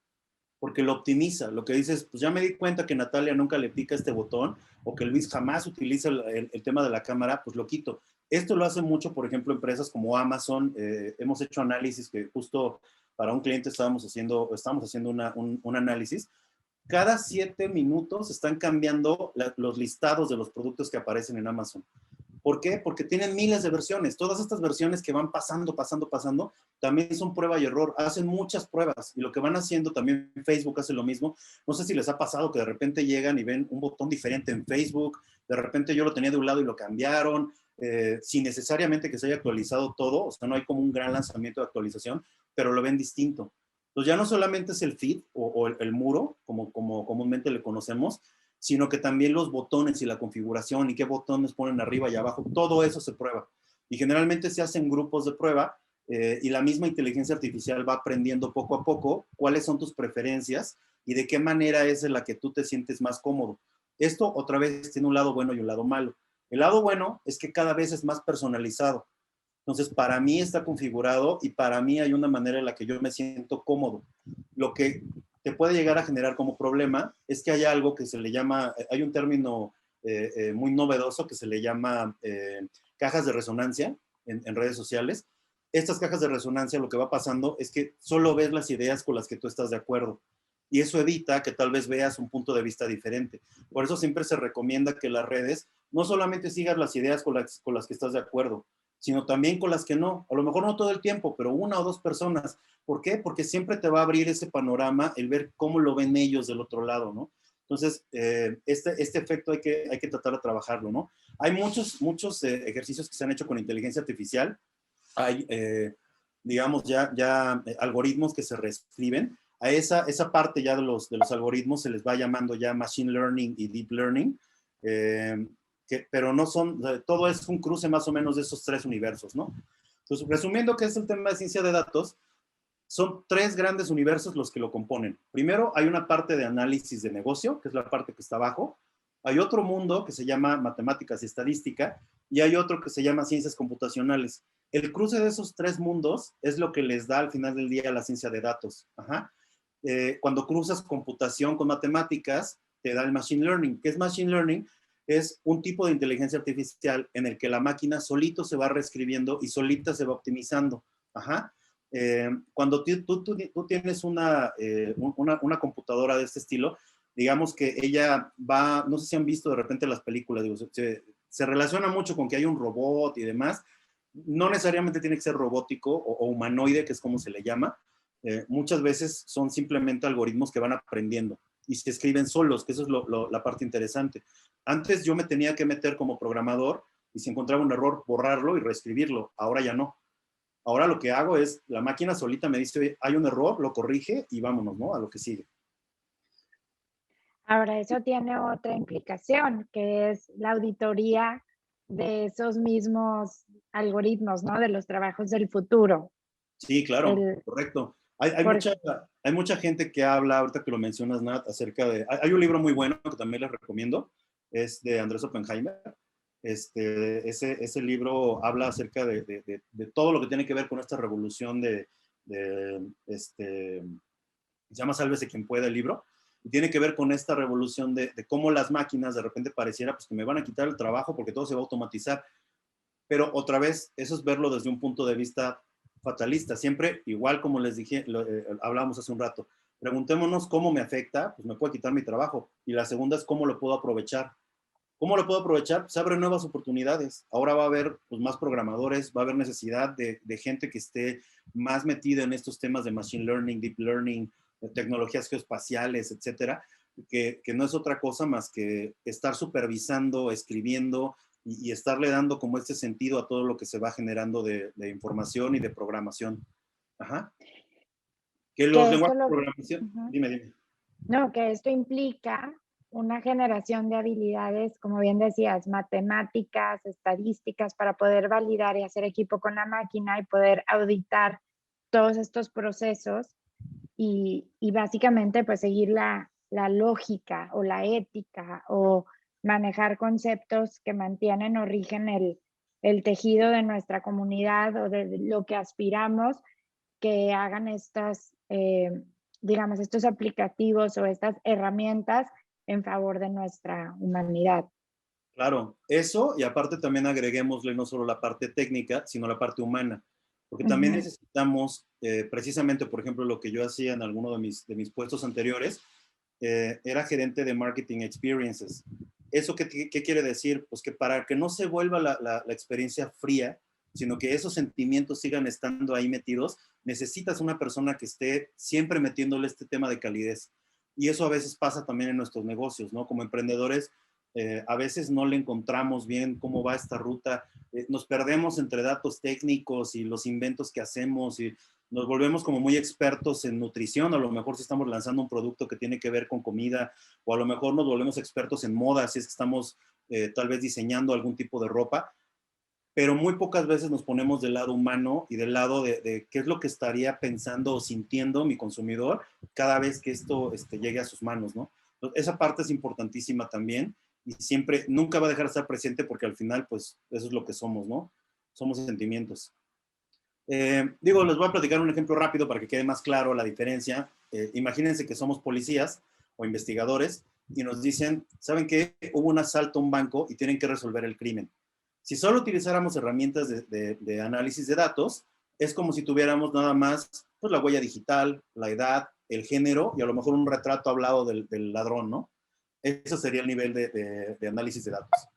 porque lo optimiza. Lo que dices, pues ya me di cuenta que Natalia nunca le pica este botón, o que Luis jamás utiliza el tema de la cámara, pues lo quito. Esto lo hace mucho, por ejemplo, empresas como Amazon. Hemos hecho análisis que justo para un cliente estamos haciendo un análisis. Cada 7 minutos están cambiando los listados de los productos que aparecen en Amazon. ¿Por qué? Porque tienen miles de versiones. Todas estas versiones que van pasando, también son prueba y error. Hacen muchas pruebas. Y lo que van haciendo, también Facebook hace lo mismo. No sé si les ha pasado que de repente llegan y ven un botón diferente en Facebook. De repente yo lo tenía de un lado y lo cambiaron. sin necesariamente que se haya actualizado todo, o sea, no hay como un gran lanzamiento de actualización, pero lo ven distinto. Entonces ya no solamente es el feed o el muro, como comúnmente le conocemos, sino que también los botones y la configuración y qué botones ponen arriba y abajo, todo eso se prueba. Y generalmente se hacen grupos de prueba y la misma inteligencia artificial va aprendiendo poco a poco cuáles son tus preferencias y de qué manera es en la que tú te sientes más cómodo. Esto otra vez tiene un lado bueno y un lado malo. El lado bueno es que cada vez es más personalizado. Entonces, para mí está configurado y para mí hay una manera en la que yo me siento cómodo. Lo que te puede llegar a generar como problema es que hay algo que se le llama, hay un término muy novedoso que se le llama cajas de resonancia en redes sociales. Estas cajas de resonancia lo que va pasando es que solo ves las ideas con las que tú estás de acuerdo. Y eso evita que tal vez veas un punto de vista diferente. Por eso siempre se recomienda que las redes no solamente sigas las ideas con las que estás de acuerdo, sino también con las que no. A lo mejor no todo el tiempo, pero una o dos personas. ¿Por qué? Porque siempre te va a abrir ese panorama, el ver cómo lo ven ellos del otro lado, ¿no? Entonces, este efecto hay que tratar de trabajarlo, ¿no? Hay muchos ejercicios que se han hecho con inteligencia artificial. Hay, digamos, ya algoritmos que se reescriben. A esa parte ya de los algoritmos se les va llamando ya Machine Learning y Deep Learning. Pero no son, todo es un cruce más o menos de esos tres universos, ¿no? Entonces, resumiendo que es el tema de ciencia de datos, son tres grandes universos los que lo componen. Primero, hay una parte de análisis de negocio, que es la parte que está abajo. Hay otro mundo que se llama matemáticas y estadística, y hay otro que se llama ciencias computacionales. El cruce de esos tres mundos es lo que les da al final del día la ciencia de datos. Ajá. Cuando cruzas computación con matemáticas, te da el machine learning. ¿Qué es machine learning? Es un tipo de inteligencia artificial en el que la máquina solito se va reescribiendo y solita se va optimizando. Ajá. Cuando tú tienes una computadora de este estilo, digamos que ella va, no sé si han visto de repente las películas, digo, se relaciona mucho con que hay un robot y demás. No necesariamente tiene que ser robótico o humanoide, que es como se le llama. Muchas veces son simplemente algoritmos que van aprendiendo y se escriben solos, que eso es la parte interesante. Antes yo me tenía que meter como programador y si encontraba un error, borrarlo y reescribirlo. Ahora ya no. Ahora lo que hago es, la máquina solita me dice, oye, hay un error, lo corrige y vámonos, ¿no? A lo que sigue. Ahora, eso tiene otra implicación, que es la auditoría de esos mismos algoritmos, ¿no? De los trabajos del futuro. Sí, claro, El, correcto. Hay por, mucha gente que habla, ahorita que lo mencionas, Nat, acerca de... Hay un libro muy bueno que también les recomiendo, es de Andrés Oppenheimer. Ese libro habla acerca de todo lo que tiene que ver con esta revolución se llama Sálvese quien pueda el libro, y tiene que ver con esta revolución de cómo las máquinas de repente pareciera pues, que me van a quitar el trabajo porque todo se va a automatizar. Pero otra vez, eso es verlo desde un punto de vista fatalista. Siempre, igual como les dije, hablábamos hace un rato, preguntémonos cómo me afecta, pues me puede quitar mi trabajo. Y la segunda es cómo lo puedo aprovechar. ¿Cómo lo puedo aprovechar? Se abren nuevas oportunidades. Ahora va a haber pues, más programadores, va a haber necesidad de gente que esté más metida en estos temas de machine learning, deep learning, tecnologías geoespaciales, etcétera, que no es otra cosa más que estar supervisando, escribiendo y estarle dando como este sentido a todo lo que se va generando de información y de programación. Ajá. Que los que esto lenguajes de lo, programación, Ujú. dime. No, que esto implica una generación de habilidades, como bien decías, matemáticas, estadísticas, para poder validar y hacer equipo con la máquina y poder auditar todos estos procesos y básicamente pues seguir la lógica o la ética o manejar conceptos que mantienen o rigen el tejido de nuestra comunidad o de lo que aspiramos que hagan estas, digamos, estos aplicativos o estas herramientas en favor de nuestra humanidad. Claro, eso y aparte también agreguémosle no solo la parte técnica, sino la parte humana, porque también Ujú. necesitamos, precisamente, por ejemplo, lo que yo hacía en alguno de mis puestos anteriores, era gerente de Marketing Experiences. ¿Eso qué quiere decir? Pues que para que no se vuelva la experiencia fría, sino que esos sentimientos sigan estando ahí metidos, necesitas una persona que esté siempre metiéndole este tema de calidez. Y eso a veces pasa también en nuestros negocios, ¿no? Como emprendedores, a veces no le encontramos bien cómo va esta ruta, nos perdemos entre datos técnicos y los inventos que hacemos y nos volvemos como muy expertos en nutrición, a lo mejor si estamos lanzando un producto que tiene que ver con comida, o a lo mejor nos volvemos expertos en moda, si es que estamos tal vez diseñando algún tipo de ropa, pero muy pocas veces nos ponemos del lado humano y del lado de qué es lo que estaría pensando o sintiendo mi consumidor cada vez que esto llegue a sus manos, ¿no? Entonces, esa parte es importantísima también y siempre, nunca va a dejar de estar presente porque al final, pues, eso es lo que somos, ¿no? Somos sentimientos. Digo, les voy a platicar un ejemplo rápido para que quede más claro la diferencia. Imagínense que somos policías o investigadores y nos dicen, ¿saben qué? Hubo un asalto a un banco y tienen que resolver el crimen. Si solo utilizáramos herramientas de análisis de datos, es como si tuviéramos nada más pues, la huella digital, la edad, el género y a lo mejor un retrato hablado del ladrón, ¿no? Eso sería el nivel de análisis de datos.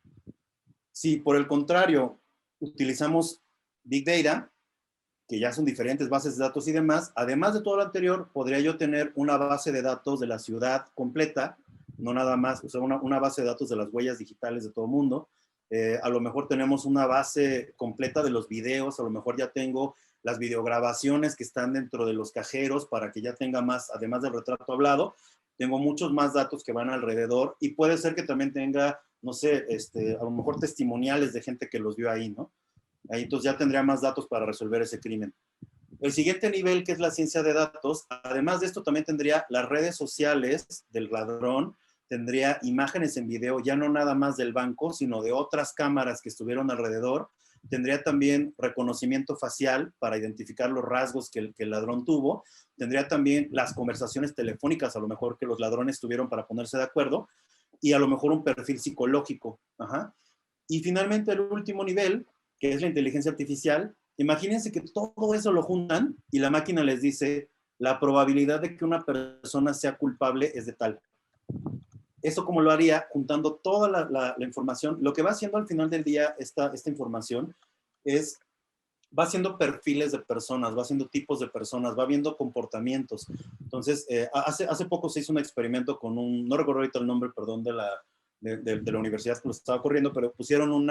Si por el contrario utilizamos Big Data, que ya son diferentes bases de datos y demás, además de todo lo anterior, podría yo tener una base de datos de la ciudad completa, no nada más, o sea, una base de datos de las huellas digitales de todo el mundo. A lo mejor tenemos una base completa de los videos, a lo mejor ya tengo las videograbaciones que están dentro de los cajeros para que ya tenga más, además del retrato hablado, tengo muchos más datos que van alrededor y puede ser que también tenga, no sé, a lo mejor testimoniales de gente que los vio ahí, ¿no? Ahí entonces ya tendría más datos para resolver ese crimen. El siguiente nivel, que es la ciencia de datos, además de esto también tendría las redes sociales del ladrón, tendría imágenes en video, ya no nada más del banco, sino de otras cámaras que estuvieron alrededor. Tendría también reconocimiento facial para identificar los rasgos que el ladrón tuvo. Tendría también las conversaciones telefónicas, a lo mejor que los ladrones tuvieron para ponerse de acuerdo. Y a lo mejor un perfil psicológico. Ajá. Y finalmente el último nivel, que es la inteligencia artificial, imagínense que todo eso lo juntan y la máquina les dice, la probabilidad de que una persona sea culpable es de tal. Eso como lo haría juntando toda la información. Lo que va haciendo al final del día esta información es, va haciendo perfiles de personas, va haciendo tipos de personas, va viendo comportamientos. Entonces, hace poco se hizo un experimento con un, no recuerdo ahorita el nombre, perdón, de la universidad que lo estaba corriendo, pero pusieron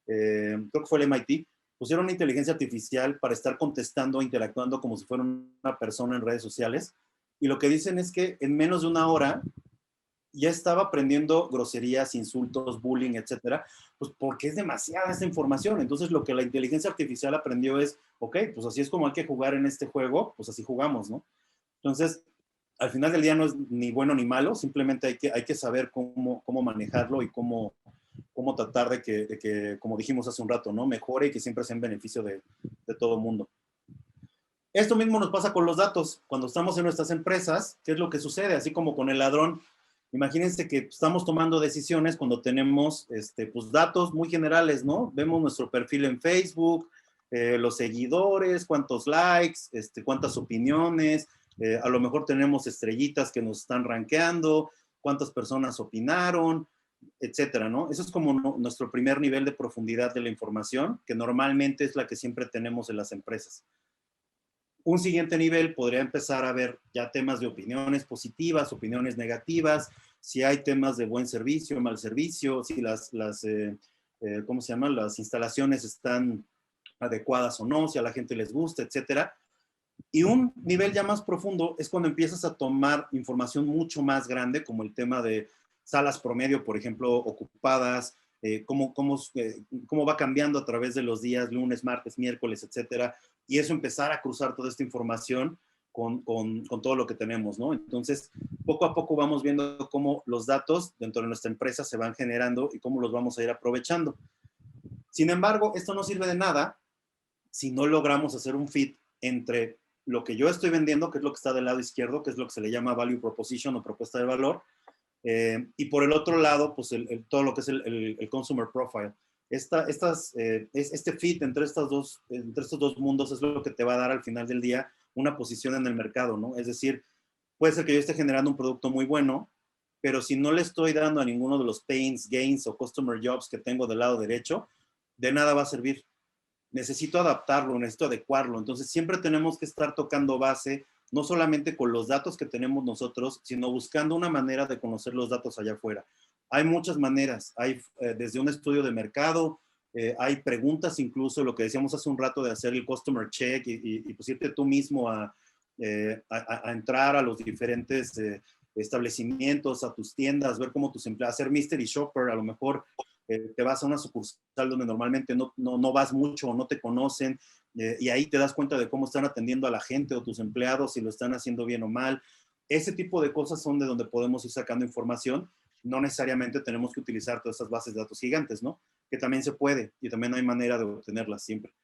creo que fue el MIT, pusieron una inteligencia artificial para estar contestando, interactuando como si fuera una persona en redes sociales. Y lo que dicen es que en menos de una hora ya estaba aprendiendo groserías, insultos, bullying, etcétera, pues porque es demasiada esta información. Entonces lo que la inteligencia artificial aprendió es, ok, pues así es como hay que jugar en este juego, pues así jugamos, ¿no? Entonces, al final del día no es ni bueno ni malo, simplemente hay que saber cómo manejarlo y cómo tratar de que, como dijimos hace un rato, ¿no? Mejore y que siempre sea en beneficio de todo el mundo. Esto mismo nos pasa con los datos. Cuando estamos en nuestras empresas, ¿qué es lo que sucede? Así como con el ladrón, imagínense que estamos tomando decisiones cuando tenemos pues, datos muy generales, ¿no? Vemos nuestro perfil en Facebook, los seguidores, cuántos likes, cuántas opiniones, a lo mejor tenemos estrellitas que nos están rankeando, cuántas personas opinaron, etcétera, ¿no? Eso es como nuestro primer nivel de profundidad de la información, que normalmente es la que siempre tenemos en las empresas. Un siguiente nivel podría empezar a ver ya temas de opiniones positivas, opiniones negativas, si hay temas de buen servicio, mal servicio, si ¿cómo se llama? Las instalaciones están adecuadas o no, si a la gente les gusta, etcétera. Y un nivel ya más profundo es cuando empiezas a tomar información mucho más grande, como el tema de salas promedio, por ejemplo, ocupadas, cómo va cambiando a través de los días, lunes, martes, miércoles, etcétera, y eso empezar a cruzar toda esta información con todo lo que tenemos, ¿no? Entonces, poco a poco vamos viendo cómo los datos dentro de nuestra empresa se van generando y cómo los vamos a ir aprovechando. Sin embargo, esto no sirve de nada si no logramos hacer un fit entre lo que yo estoy vendiendo, que es lo que está del lado izquierdo, que es lo que se le llama value proposition o propuesta de valor, y por el otro lado, pues todo lo que es el consumer profile. Este fit entre estos dos mundos es lo que te va a dar al final del día una posición en el mercado, ¿no? Es decir, puede ser que yo esté generando un producto muy bueno, pero si no le estoy dando a ninguno de los pains, gains o customer jobs que tengo del lado derecho, de nada va a servir. Necesito adaptarlo, necesito adecuarlo. Entonces, siempre tenemos que estar tocando base, no solamente con los datos que tenemos nosotros, sino buscando una manera de conocer los datos allá afuera. Hay muchas maneras, hay desde un estudio de mercado, hay preguntas incluso, lo que decíamos hace un rato de hacer el customer check y pues irte tú mismo a entrar a los diferentes establecimientos, a tus tiendas, ver cómo tus empleados, hacer mystery shopper, a lo mejor te vas a una sucursal donde normalmente no vas mucho o no te conocen, y ahí te das cuenta de cómo están atendiendo a la gente o tus empleados, si lo están haciendo bien o mal. Ese tipo de cosas son de donde podemos ir sacando información. No necesariamente tenemos que utilizar todas estas bases de datos gigantes, ¿no? Que también se puede y también hay manera de obtenerlas siempre.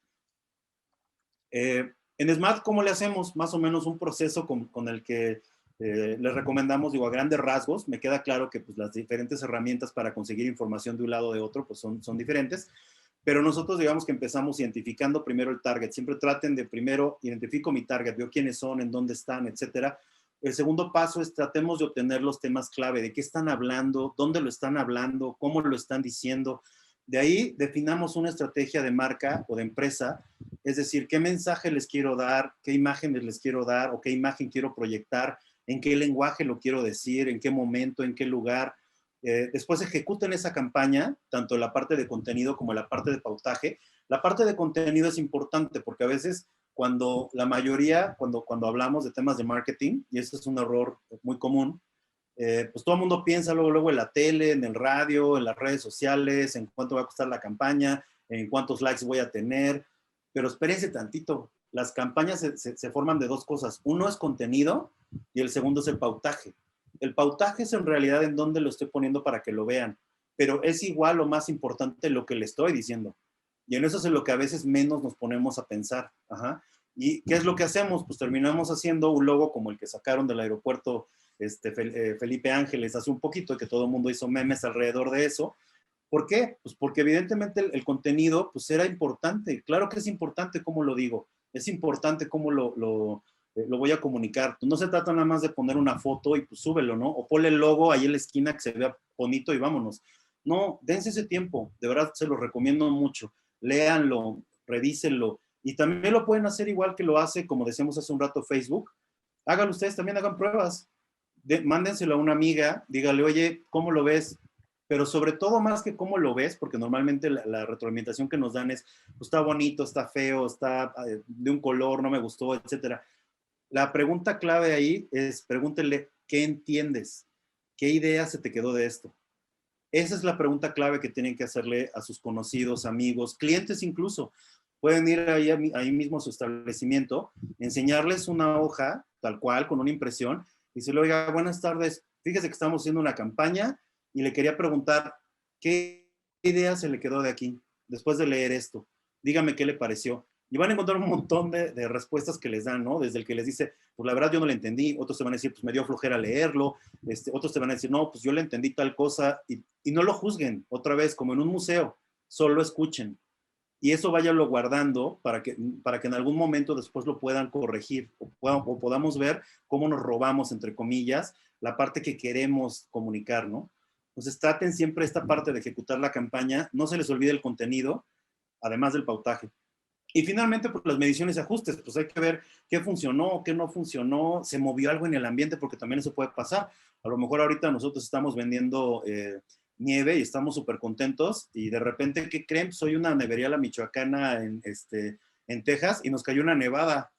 En Smart, ¿cómo le hacemos? Más o menos un proceso con el que les recomendamos, digo, a grandes rasgos. Me queda claro que pues, las diferentes herramientas para conseguir información de un lado o de otro pues, son diferentes, pero nosotros digamos que empezamos identificando primero el target. Siempre traten de primero, identifico mi target, veo quiénes son, en dónde están, etcétera. El segundo paso es tratemos de obtener los temas clave, de qué están hablando, dónde lo están hablando, cómo lo están diciendo. De ahí definamos una estrategia de marca o de empresa, es decir, qué mensaje les quiero dar, qué imágenes les quiero dar o qué imagen quiero proyectar, en qué lenguaje lo quiero decir, en qué momento, en qué lugar. Después ejecuten esa campaña, tanto la parte de contenido como la parte de pautaje. La parte de contenido es importante porque a veces cuando la mayoría, cuando hablamos de temas de marketing, y este es un error muy común, pues todo el mundo piensa luego en la tele, en el radio, en las redes sociales, en cuánto va a costar la campaña, en cuántos likes voy a tener, pero espérense tantito. Las campañas se forman de dos cosas. Uno es contenido y el segundo es el pautaje. El pautaje es en realidad en dónde lo estoy poniendo para que lo vean, pero es igual o más importante lo que le estoy diciendo. Y en eso es en lo que a veces menos nos ponemos a pensar. Ajá. ¿Y qué es lo que hacemos? Pues terminamos haciendo un logo como el que sacaron del aeropuerto Felipe Ángeles hace un poquito, que todo el mundo hizo memes alrededor de eso. ¿Por qué? Pues porque evidentemente el contenido pues era importante. Claro que es importante cómo lo digo, es importante cómo lo voy a comunicar. No se trata nada más de poner una foto y pues súbelo, ¿no? O ponle el logo ahí en la esquina que se vea bonito y vámonos. No, dense ese tiempo, de verdad se lo recomiendo mucho. Léanlo, revísenlo. Y también lo pueden hacer igual que lo hace, como decíamos hace un rato, Facebook. Háganlo ustedes también, hagan pruebas. Mándenselo a una amiga, dígale, oye, ¿cómo lo ves? Pero sobre todo más que cómo lo ves, porque normalmente la retroalimentación que nos dan es, pues, está bonito, está feo, está de un color, no me gustó, etcétera. La pregunta clave ahí es, pregúntele, ¿qué entiendes? ¿Qué idea se te quedó de esto? Esa es la pregunta clave que tienen que hacerle a sus conocidos, amigos, clientes incluso. Pueden ir ahí mismo a su establecimiento, enseñarles una hoja, tal cual, con una impresión, y se le oiga, buenas tardes, fíjese que estamos haciendo una campaña y le quería preguntar, ¿qué idea se le quedó de aquí después de leer esto? Dígame qué le pareció. Y van a encontrar un montón de respuestas que les dan, ¿no? Desde el que les dice, pues la verdad yo no le entendí, otros te van a decir, pues me dio flojera leerlo, otros te van a decir, no, pues yo le entendí tal cosa, y no lo juzguen, otra vez, como en un museo, solo escuchen. Y eso váyanlo guardando para que en algún momento después lo puedan corregir o podamos ver cómo nos robamos, entre comillas, la parte que queremos comunicar, ¿no? Entonces traten siempre esta parte de ejecutar la campaña, no se les olvide el contenido, además del pautaje. Y finalmente, pues las mediciones y ajustes, pues hay que ver qué funcionó, qué no funcionó, se movió algo en el ambiente, porque también eso puede pasar. A lo mejor ahorita nosotros estamos vendiendo nieve y estamos súper contentos y de repente, ¿qué creen? Soy una nevería la michoacana en Texas y nos cayó una nevada.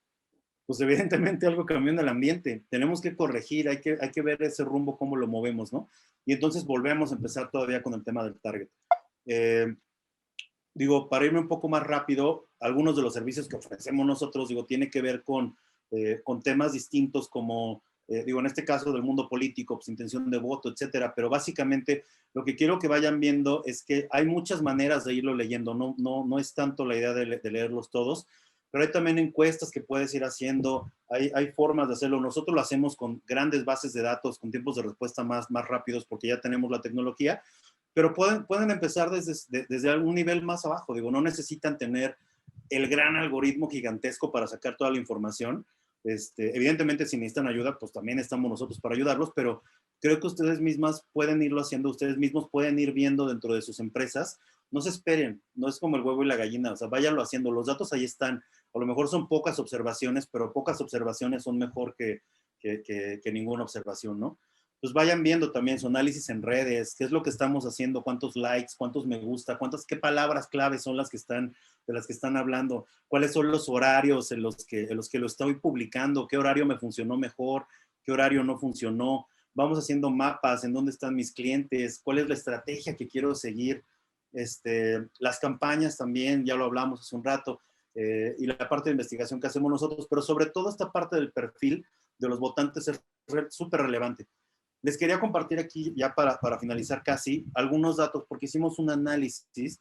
Pues evidentemente algo cambió en el ambiente. Tenemos que corregir, hay que ver ese rumbo, cómo lo movemos, ¿no? Y entonces volvemos a empezar todavía con el tema del target. Digo, para irme un poco más rápido, algunos de los servicios que ofrecemos nosotros, digo, tiene que ver con temas distintos como, digo, en este caso del mundo político, pues intención de voto, etcétera, pero básicamente lo que quiero que vayan viendo es que hay muchas maneras de irlo leyendo, no es tanto la idea de leerlos todos, pero hay también encuestas que puedes ir haciendo, hay formas de hacerlo. Nosotros lo hacemos con grandes bases de datos, con tiempos de respuesta más rápidos, porque ya tenemos la tecnología, pero pueden empezar desde algún nivel más abajo. Digo, no necesitan tener el gran algoritmo gigantesco para sacar toda la información. Evidentemente, si necesitan ayuda, pues también estamos nosotros para ayudarlos, pero creo que ustedes mismas pueden irlo haciendo, ustedes mismos pueden ir viendo dentro de sus empresas. No se esperen, no es como el huevo y la gallina, o sea, váyanlo haciendo. Los datos ahí están. A lo mejor son pocas observaciones, pero pocas observaciones son mejor que ninguna observación, ¿no? pues vayan viendo también su análisis en redes, qué es lo que estamos haciendo, cuántos likes, cuántos me gusta, qué palabras claves son las que están, de las que están hablando, cuáles son los horarios en los que lo estoy publicando, qué horario me funcionó mejor, qué horario no funcionó. Vamos haciendo mapas en dónde están mis clientes, cuál es la estrategia que quiero seguir. Las campañas también, ya lo hablamos hace un rato, y la parte de investigación que hacemos nosotros, pero sobre todo esta parte del perfil de los votantes es súper relevante. Les quería compartir aquí, ya para finalizar casi, algunos datos, porque hicimos un análisis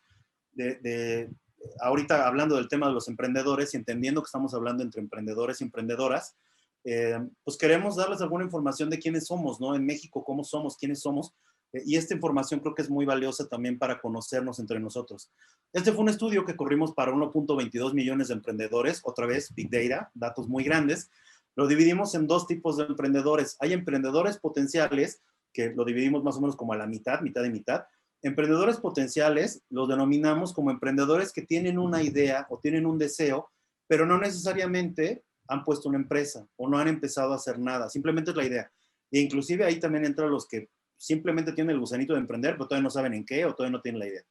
ahorita hablando del tema de los emprendedores y entendiendo que estamos hablando entre emprendedores y emprendedoras, pues queremos darles alguna información de quiénes somos, ¿no? En México, cómo somos, quiénes somos, y esta información creo que es muy valiosa también para conocernos entre nosotros. Este fue un estudio que corrimos para 1.22 millones de emprendedores, otra vez Big Data, datos muy grandes. Lo dividimos en dos tipos de emprendedores. Hay emprendedores potenciales, que lo dividimos más o menos como a la mitad, mitad y mitad. Emprendedores potenciales los denominamos como emprendedores que tienen una idea o tienen un deseo, pero no necesariamente han puesto una empresa o no han empezado a hacer nada, simplemente es la idea. E inclusive ahí también entran los que simplemente tienen el gusanito de emprender, pero todavía no saben en qué o todavía no tienen la idea.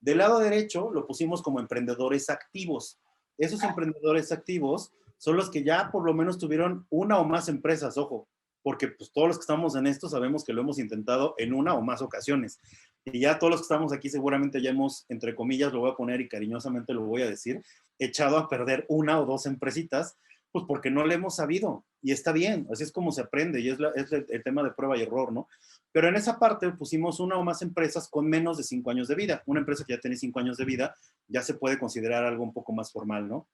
Del lado derecho lo pusimos como emprendedores activos. Esos emprendedores activos son los que ya por lo menos tuvieron una o más empresas, ojo, porque pues todos los que estamos en esto sabemos que lo hemos intentado en una o más ocasiones. Y ya todos los que estamos aquí seguramente ya hemos, entre comillas, lo voy a poner y cariñosamente lo voy a decir, echado a perder una o dos empresitas, pues porque no le hemos sabido. Y está bien, así es como se aprende y es el tema de prueba y error, ¿no? Pero en esa parte pusimos una o más empresas con menos de 5 años de vida. Una empresa que ya tiene 5 años de vida ya se puede considerar algo un poco más formal, ¿no?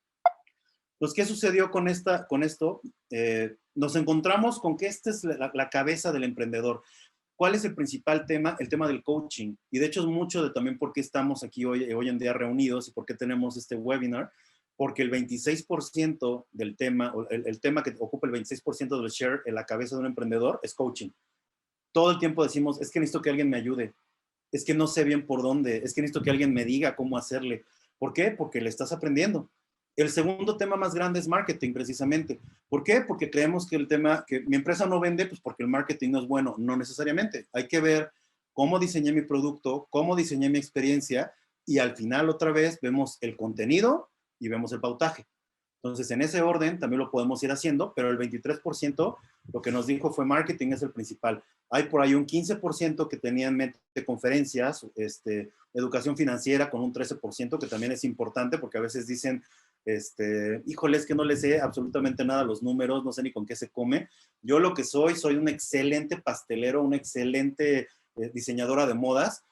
Entonces, ¿qué sucedió con esto? Nos encontramos con que esta es la cabeza del emprendedor. ¿Cuál es el principal tema? El tema del coaching. Y de hecho es mucho de también por qué estamos aquí hoy en día reunidos y por qué tenemos este webinar, porque el 26% del tema, el tema que ocupa el 26% del share en la cabeza de un emprendedor es coaching. Todo el tiempo decimos, es que necesito que alguien me ayude, es que no sé bien por dónde, es que necesito que alguien me diga cómo hacerle. ¿Por qué? Porque le estás aprendiendo. El segundo tema más grande es marketing, precisamente. ¿Por qué? Porque creemos que el tema, que mi empresa no vende, pues porque el marketing no es bueno. No necesariamente. Hay que ver cómo diseñé mi producto, cómo diseñé mi experiencia y al final otra vez vemos el contenido y vemos el pautaje. Entonces, en ese orden también lo podemos ir haciendo, pero el 23% lo que nos dijo fue marketing es el principal. Hay por ahí un 15% que tenía en mente conferencias, educación financiera con un 13%, que también es importante porque a veces dicen, híjole, es que no le sé absolutamente nada a los números, no sé ni con qué se come. Yo lo que soy un excelente pastelero, una excelente diseñadora de modas,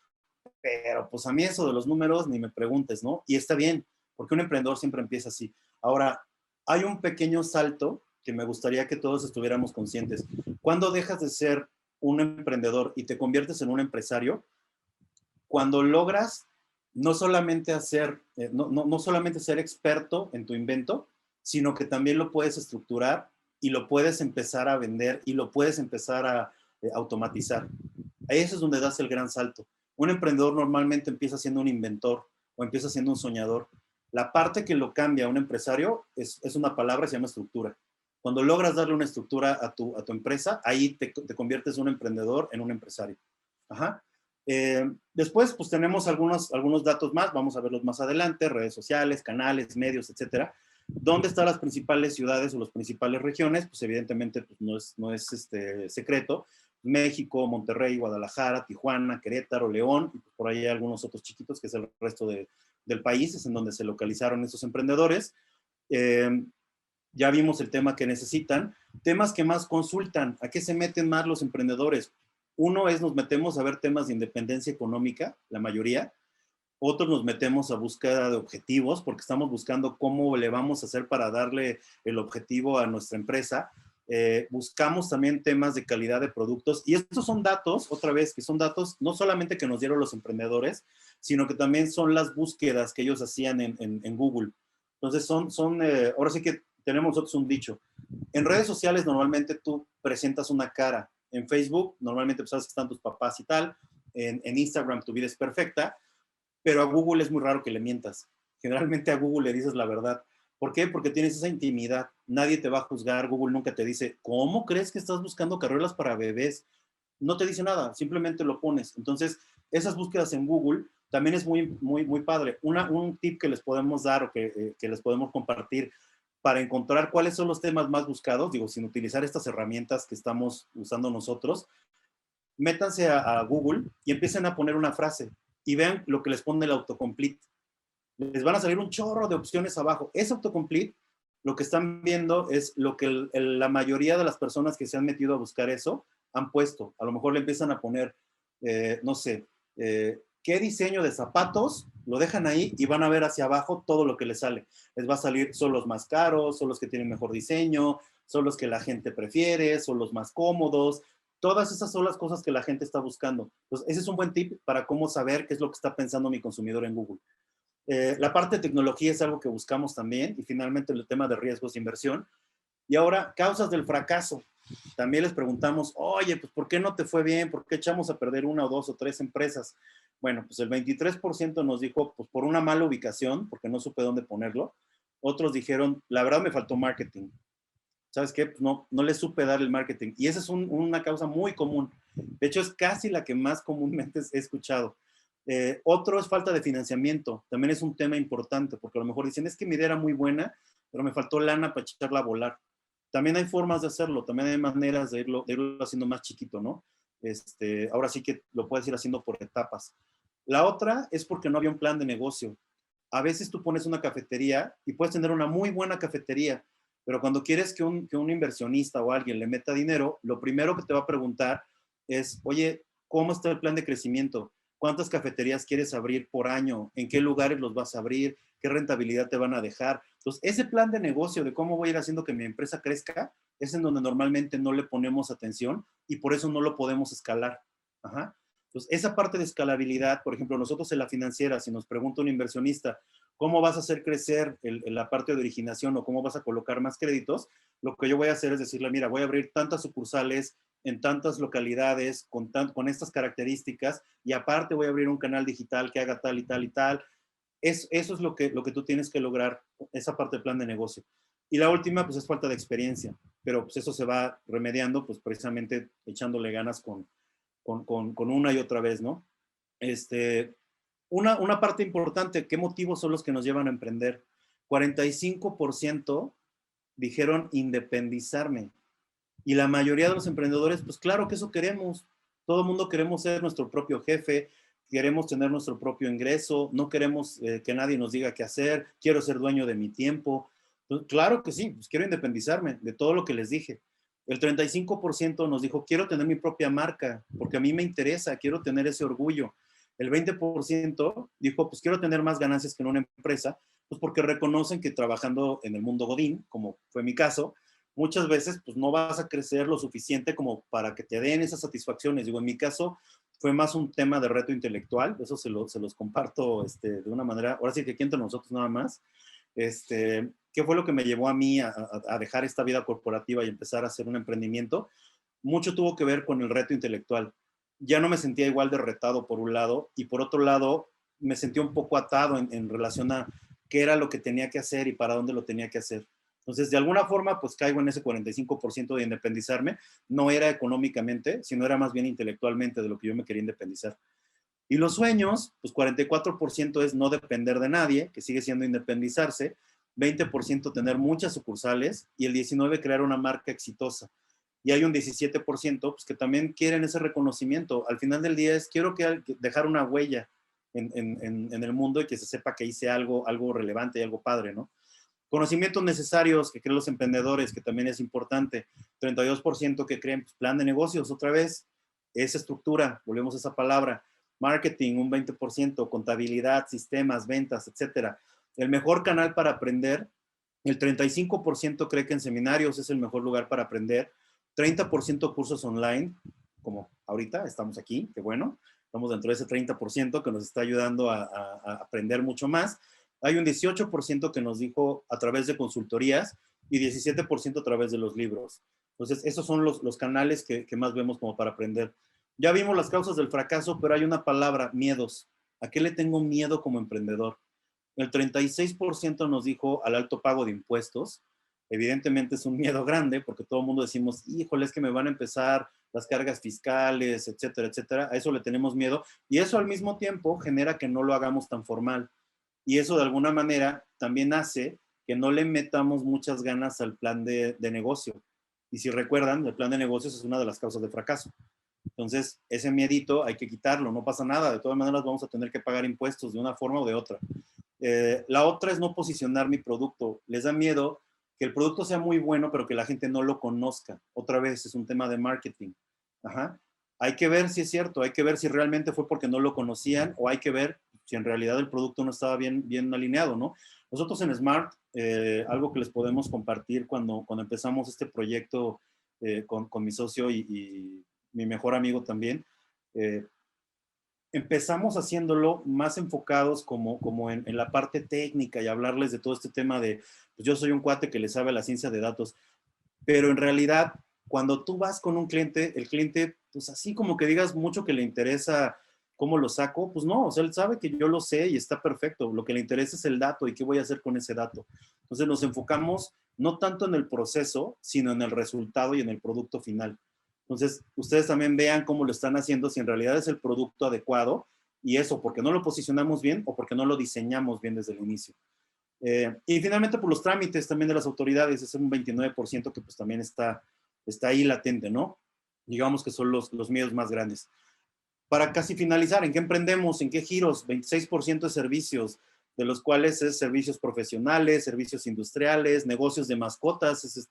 pero pues a mí eso de los números ni me preguntes, ¿no? Y está bien, porque un emprendedor siempre empieza así. Ahora, hay un pequeño salto que me gustaría que todos estuviéramos conscientes. Cuando dejas de ser un emprendedor y te conviertes en un empresario, cuando logras no solamente no solamente ser experto en tu invento, sino que también lo puedes estructurar y lo puedes empezar a vender y lo puedes empezar a automatizar. Ahí eso es donde das el gran salto. Un emprendedor normalmente empieza siendo un inventor o empieza siendo un soñador. La parte que lo cambia a un empresario es una palabra, se llama estructura. Cuando logras darle una estructura a tu empresa, ahí te conviertes de un emprendedor en un empresario. Ajá. Después, pues tenemos algunos datos más, vamos a verlos más adelante, redes sociales, canales, medios, etcétera. ¿Dónde están las principales ciudades o las principales regiones? Pues evidentemente pues, no es secreto. México, Monterrey, Guadalajara, Tijuana, Querétaro, León, y por ahí hay algunos otros chiquitos, que es el resto del país, es en donde se localizaron esos emprendedores. Ya vimos el tema que necesitan. Temas que más consultan, ¿a qué se meten más los emprendedores? Uno es, nos metemos a ver temas de independencia económica, la mayoría. Otros nos metemos a búsqueda de objetivos, porque estamos buscando cómo le vamos a hacer para darle el objetivo a nuestra empresa. Buscamos también temas de calidad de productos. Y estos son datos, otra vez, que son datos no solamente que nos dieron los emprendedores, sino que también son las búsquedas que ellos hacían en Google. Entonces, ahora sí que tenemos nosotros un dicho. En redes sociales normalmente tú presentas una cara. En Facebook normalmente pues, sabes que están tus papás y tal. En Instagram tu vida es perfecta, pero a Google es muy raro que le mientas. Generalmente a Google le dices la verdad. ¿Por qué? Porque tienes esa intimidad. Nadie te va a juzgar. Google nunca te dice, ¿cómo crees que estás buscando carreras para bebés? no te dice nada, simplemente lo pones. Entonces, esas búsquedas en Google también es muy padre. Un tip que les podemos dar o que les podemos compartir para encontrar cuáles son los temas más buscados, digo, sin utilizar estas herramientas que estamos usando nosotros, métanse a Google y empiecen a poner una frase y vean lo que les pone el autocomplete. Les van a salir un chorro de opciones abajo. Ese autocomplete, lo que están viendo es lo que la mayoría de las personas que se han metido a buscar eso han puesto. A lo mejor le empiezan a poner, no sé, qué diseño de zapatos, lo dejan ahí y van a ver hacia abajo todo lo que les sale. Les va a salir, son los más caros, son los que tienen mejor diseño, son los que la gente prefiere, son los más cómodos. Todas esas son las cosas que la gente está buscando. Entonces, ese es un buen tip para cómo saber qué es lo que está pensando mi consumidor en Google. La parte de tecnología es algo que buscamos también, y finalmente el tema de riesgos de inversión. Y ahora, causas del fracaso. También les preguntamos, oye, pues ¿por qué no te fue bien? ¿Por qué echamos a perder 1 o 2 o 3 empresas? Bueno, pues el 23% nos dijo, pues por una mala ubicación, porque no supe dónde ponerlo. Otros dijeron, la verdad me faltó marketing. ¿Sabes qué? Pues no le supe dar el marketing. Y esa es una causa muy común. De hecho, es casi la que más comúnmente he escuchado. Otro es falta de financiamiento. También es un tema importante, porque a lo mejor dicen, es que mi idea era muy buena, pero me faltó lana para echarla a volar. También hay formas de hacerlo, también hay maneras de irlo haciendo más chiquito, ¿no? Ahora sí que lo puedes ir haciendo por etapas. La otra es porque no había un plan de negocio. A veces tú pones una cafetería y puedes tener una muy buena cafetería, pero cuando quieres que un inversionista o alguien le meta dinero, lo primero que te va a preguntar es, oye, ¿cómo está el plan de crecimiento? ¿Cuántas cafeterías quieres abrir por año? ¿En qué lugares los vas a abrir? ¿Qué rentabilidad te van a dejar? Entonces, ese plan de negocio de cómo voy a ir haciendo que mi empresa crezca, es en donde normalmente no le ponemos atención y por eso no lo podemos escalar. Ajá. Entonces, esa parte de escalabilidad, por ejemplo, nosotros en la financiera, si nos pregunta un inversionista, ¿cómo vas a hacer crecer la parte de originación o cómo vas a colocar más créditos? Lo que yo voy a hacer es decirle, mira, voy a abrir tantas sucursales en tantas localidades con estas características y aparte voy a abrir un canal digital que haga tal y tal y tal. Eso es lo que tú tienes que lograr, esa parte del plan de negocio. Y la última, pues es falta de experiencia, pero pues eso se va remediando, pues precisamente echándole ganas con una y otra vez, ¿no? Una parte importante, ¿qué motivos son los que nos llevan a emprender? 45% dijeron independizarme. Y la mayoría de los emprendedores, pues claro que eso queremos. Todo el mundo queremos ser nuestro propio jefe, queremos tener nuestro propio ingreso, no queremos que nadie nos diga qué hacer, quiero ser dueño de mi tiempo. Pues, claro que sí, pues quiero independizarme de todo lo que les dije. El 35% nos dijo, quiero tener mi propia marca, porque a mí me interesa, quiero tener ese orgullo. El 20% dijo, pues quiero tener más ganancias que en una empresa, pues porque reconocen que trabajando en el mundo Godín, como fue mi caso, muchas veces pues no vas a crecer lo suficiente como para que te den esas satisfacciones. Digo, en mi caso fue más un tema de reto intelectual, eso se los comparto de una manera, ahora sí que aquí entre nosotros nada más. ¿Qué fue lo que me llevó a mí a dejar esta vida corporativa y empezar a hacer un emprendimiento? Mucho tuvo que ver con el reto intelectual. Ya no me sentía igual de retado por un lado y por otro lado me sentía un poco atado en relación a qué era lo que tenía que hacer y para dónde lo tenía que hacer. Entonces, de alguna forma, pues caigo en ese 45% de independizarme. No era económicamente, sino era más bien intelectualmente de lo que yo me quería independizar. Y los sueños, pues 44% es no depender de nadie, que sigue siendo independizarse, 20% tener muchas sucursales y el 19% crear una marca exitosa. Y hay un 17% pues, que también quieren ese reconocimiento. Al final del día es, quiero dejar una huella en el mundo y que se sepa que hice algo relevante y algo padre, ¿no? Conocimientos necesarios que creen los emprendedores, que también es importante. 32% que creen pues, plan de negocios, otra vez, esa estructura, volvemos a esa palabra. Marketing, un 20%, contabilidad, sistemas, ventas, etcétera. El mejor canal para aprender, el 35% cree que en seminarios es el mejor lugar para aprender. 30% cursos online, como ahorita estamos aquí, qué bueno. Estamos dentro de ese 30% que nos está ayudando a aprender mucho más. Hay un 18% que nos dijo a través de consultorías y 17% a través de los libros. Entonces, esos son los canales que más vemos como para aprender. Ya vimos las causas del fracaso, pero hay una palabra, miedos. ¿A qué le tengo miedo como emprendedor? El 36% nos dijo al alto pago de impuestos. evidentemente es un miedo grande porque todo el mundo decimos, híjole, es que me van a empezar las cargas fiscales, etcétera, etcétera. A eso le tenemos miedo y eso al mismo tiempo genera que no lo hagamos tan formal. Y eso de alguna manera también hace que no le metamos muchas ganas al plan de negocio. Y si recuerdan, el plan de negocios es una de las causas de fracaso. Entonces, ese miedito hay que quitarlo, no pasa nada. De todas maneras, vamos a tener que pagar impuestos de una forma o de otra. La otra es no posicionar mi producto. Les da miedo que el producto sea muy bueno, pero que la gente no lo conozca. Otra vez, es un tema de marketing. Ajá. Hay que ver si es cierto, hay que ver si realmente fue porque no lo conocían o hay que ver si en realidad el producto no estaba bien alineado, ¿no? Nosotros en Smart, algo que les podemos compartir cuando empezamos este proyecto con mi socio y mi mejor amigo también, empezamos haciéndolo más enfocados como en la parte técnica y hablarles de todo este tema de, pues yo soy un cuate que le sabe la ciencia de datos, pero en realidad cuando tú vas con un cliente, el cliente, pues así como que digas mucho que le interesa cómo lo saco, pues no, o sea, él sabe que yo lo sé y está perfecto, lo que le interesa es el dato y qué voy a hacer con ese dato. Entonces nos enfocamos no tanto en el proceso, sino en el resultado y en el producto final. Entonces, ustedes también vean cómo lo están haciendo, si en realidad es el producto adecuado, y eso porque no lo posicionamos bien o porque no lo diseñamos bien desde el inicio. Y finalmente, por los trámites también de las autoridades, es un 29% que pues también está ahí latente, ¿no? Digamos que son los miedos más grandes. Para casi finalizar, ¿en qué emprendemos? ¿En qué giros? 26% de servicios, de los cuales es servicios profesionales, servicios industriales, negocios de mascotas, es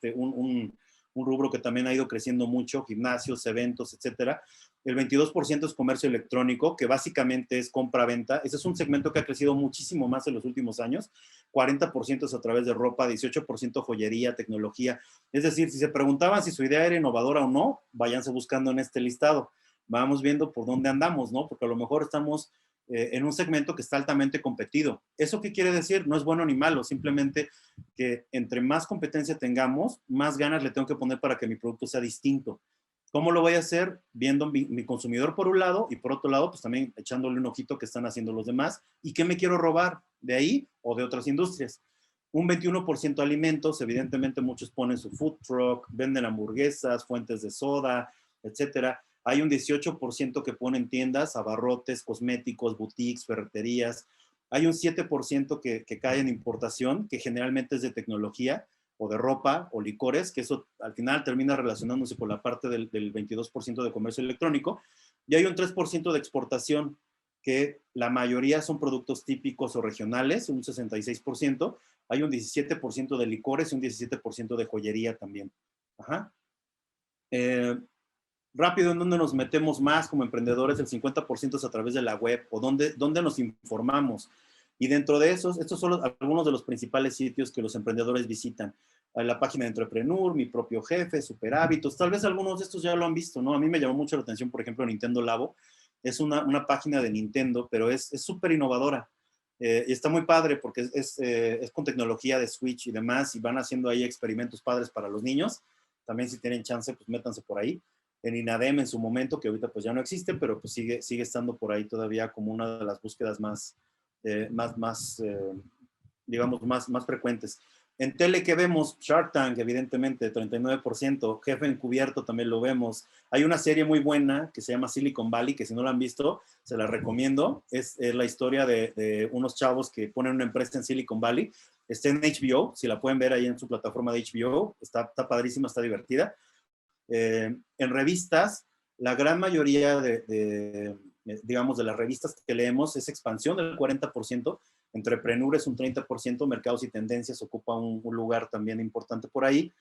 un rubro que también ha ido creciendo mucho, gimnasios, eventos, etcétera. El 22% es comercio electrónico, que básicamente es compra-venta. Ese es un segmento que ha crecido muchísimo más en los últimos años. 40% es a través de ropa, 18% joyería, tecnología. Es decir, si se preguntaban si su idea era innovadora o no, váyanse buscando en este listado. Vamos viendo por dónde andamos, ¿no? Porque a lo mejor estamos en un segmento que está altamente competido. ¿Eso qué quiere decir? No es bueno ni malo, simplemente que entre más competencia tengamos, más ganas le tengo que poner para que mi producto sea distinto. ¿Cómo lo voy a hacer? Viendo mi consumidor por un lado y por otro lado, pues también echándole un ojito que están haciendo los demás y qué me quiero robar de ahí o de otras industrias. Un 21% alimentos, evidentemente muchos ponen su food truck, venden hamburguesas, fuentes de soda, etcétera. Hay un 18% que ponen tiendas, abarrotes, cosméticos, boutiques, ferreterías. Hay un 7% que cae en importación, que generalmente es de tecnología o de ropa o licores, que eso al final termina relacionándose con la parte del 22% de comercio electrónico. Y hay un 3% de exportación, que la mayoría son productos típicos o regionales, un 66%. Hay un 17% de licores y un 17% de joyería también. Ajá. Rápido, ¿en dónde nos metemos más como emprendedores? El 50% es a través de la web o dónde nos informamos. Y dentro de esos, estos son algunos de los principales sitios que los emprendedores visitan. La página de Entrepreneur, Mi Propio Jefe, Super Hábitos. Tal vez algunos de estos ya lo han visto, ¿no? A mí me llamó mucho la atención, por ejemplo, Nintendo Labo. Es una página de Nintendo, pero es súper innovadora. Y está muy padre porque es con tecnología de Switch y demás, y van haciendo ahí experimentos padres para los niños. También si tienen chance, pues métanse por ahí. En INADEM en su momento, que ahorita pues ya no existe, pero pues sigue estando por ahí todavía como una de las búsquedas digamos, más frecuentes. En tele, ¿qué vemos? Shark Tank, evidentemente, 39%. Jefe Encubierto también lo vemos. Hay una serie muy buena que se llama Silicon Valley, que si no la han visto, se la recomiendo. Es la historia de unos chavos que ponen una empresa en Silicon Valley. Está en HBO, si la pueden ver ahí en su plataforma de HBO. Está padrísima, está divertida. En revistas, la gran mayoría digamos, de las revistas que leemos es Expansión del 40%, Entrepreneur es un 30%, Mercados y Tendencias ocupa un lugar también importante por ahí.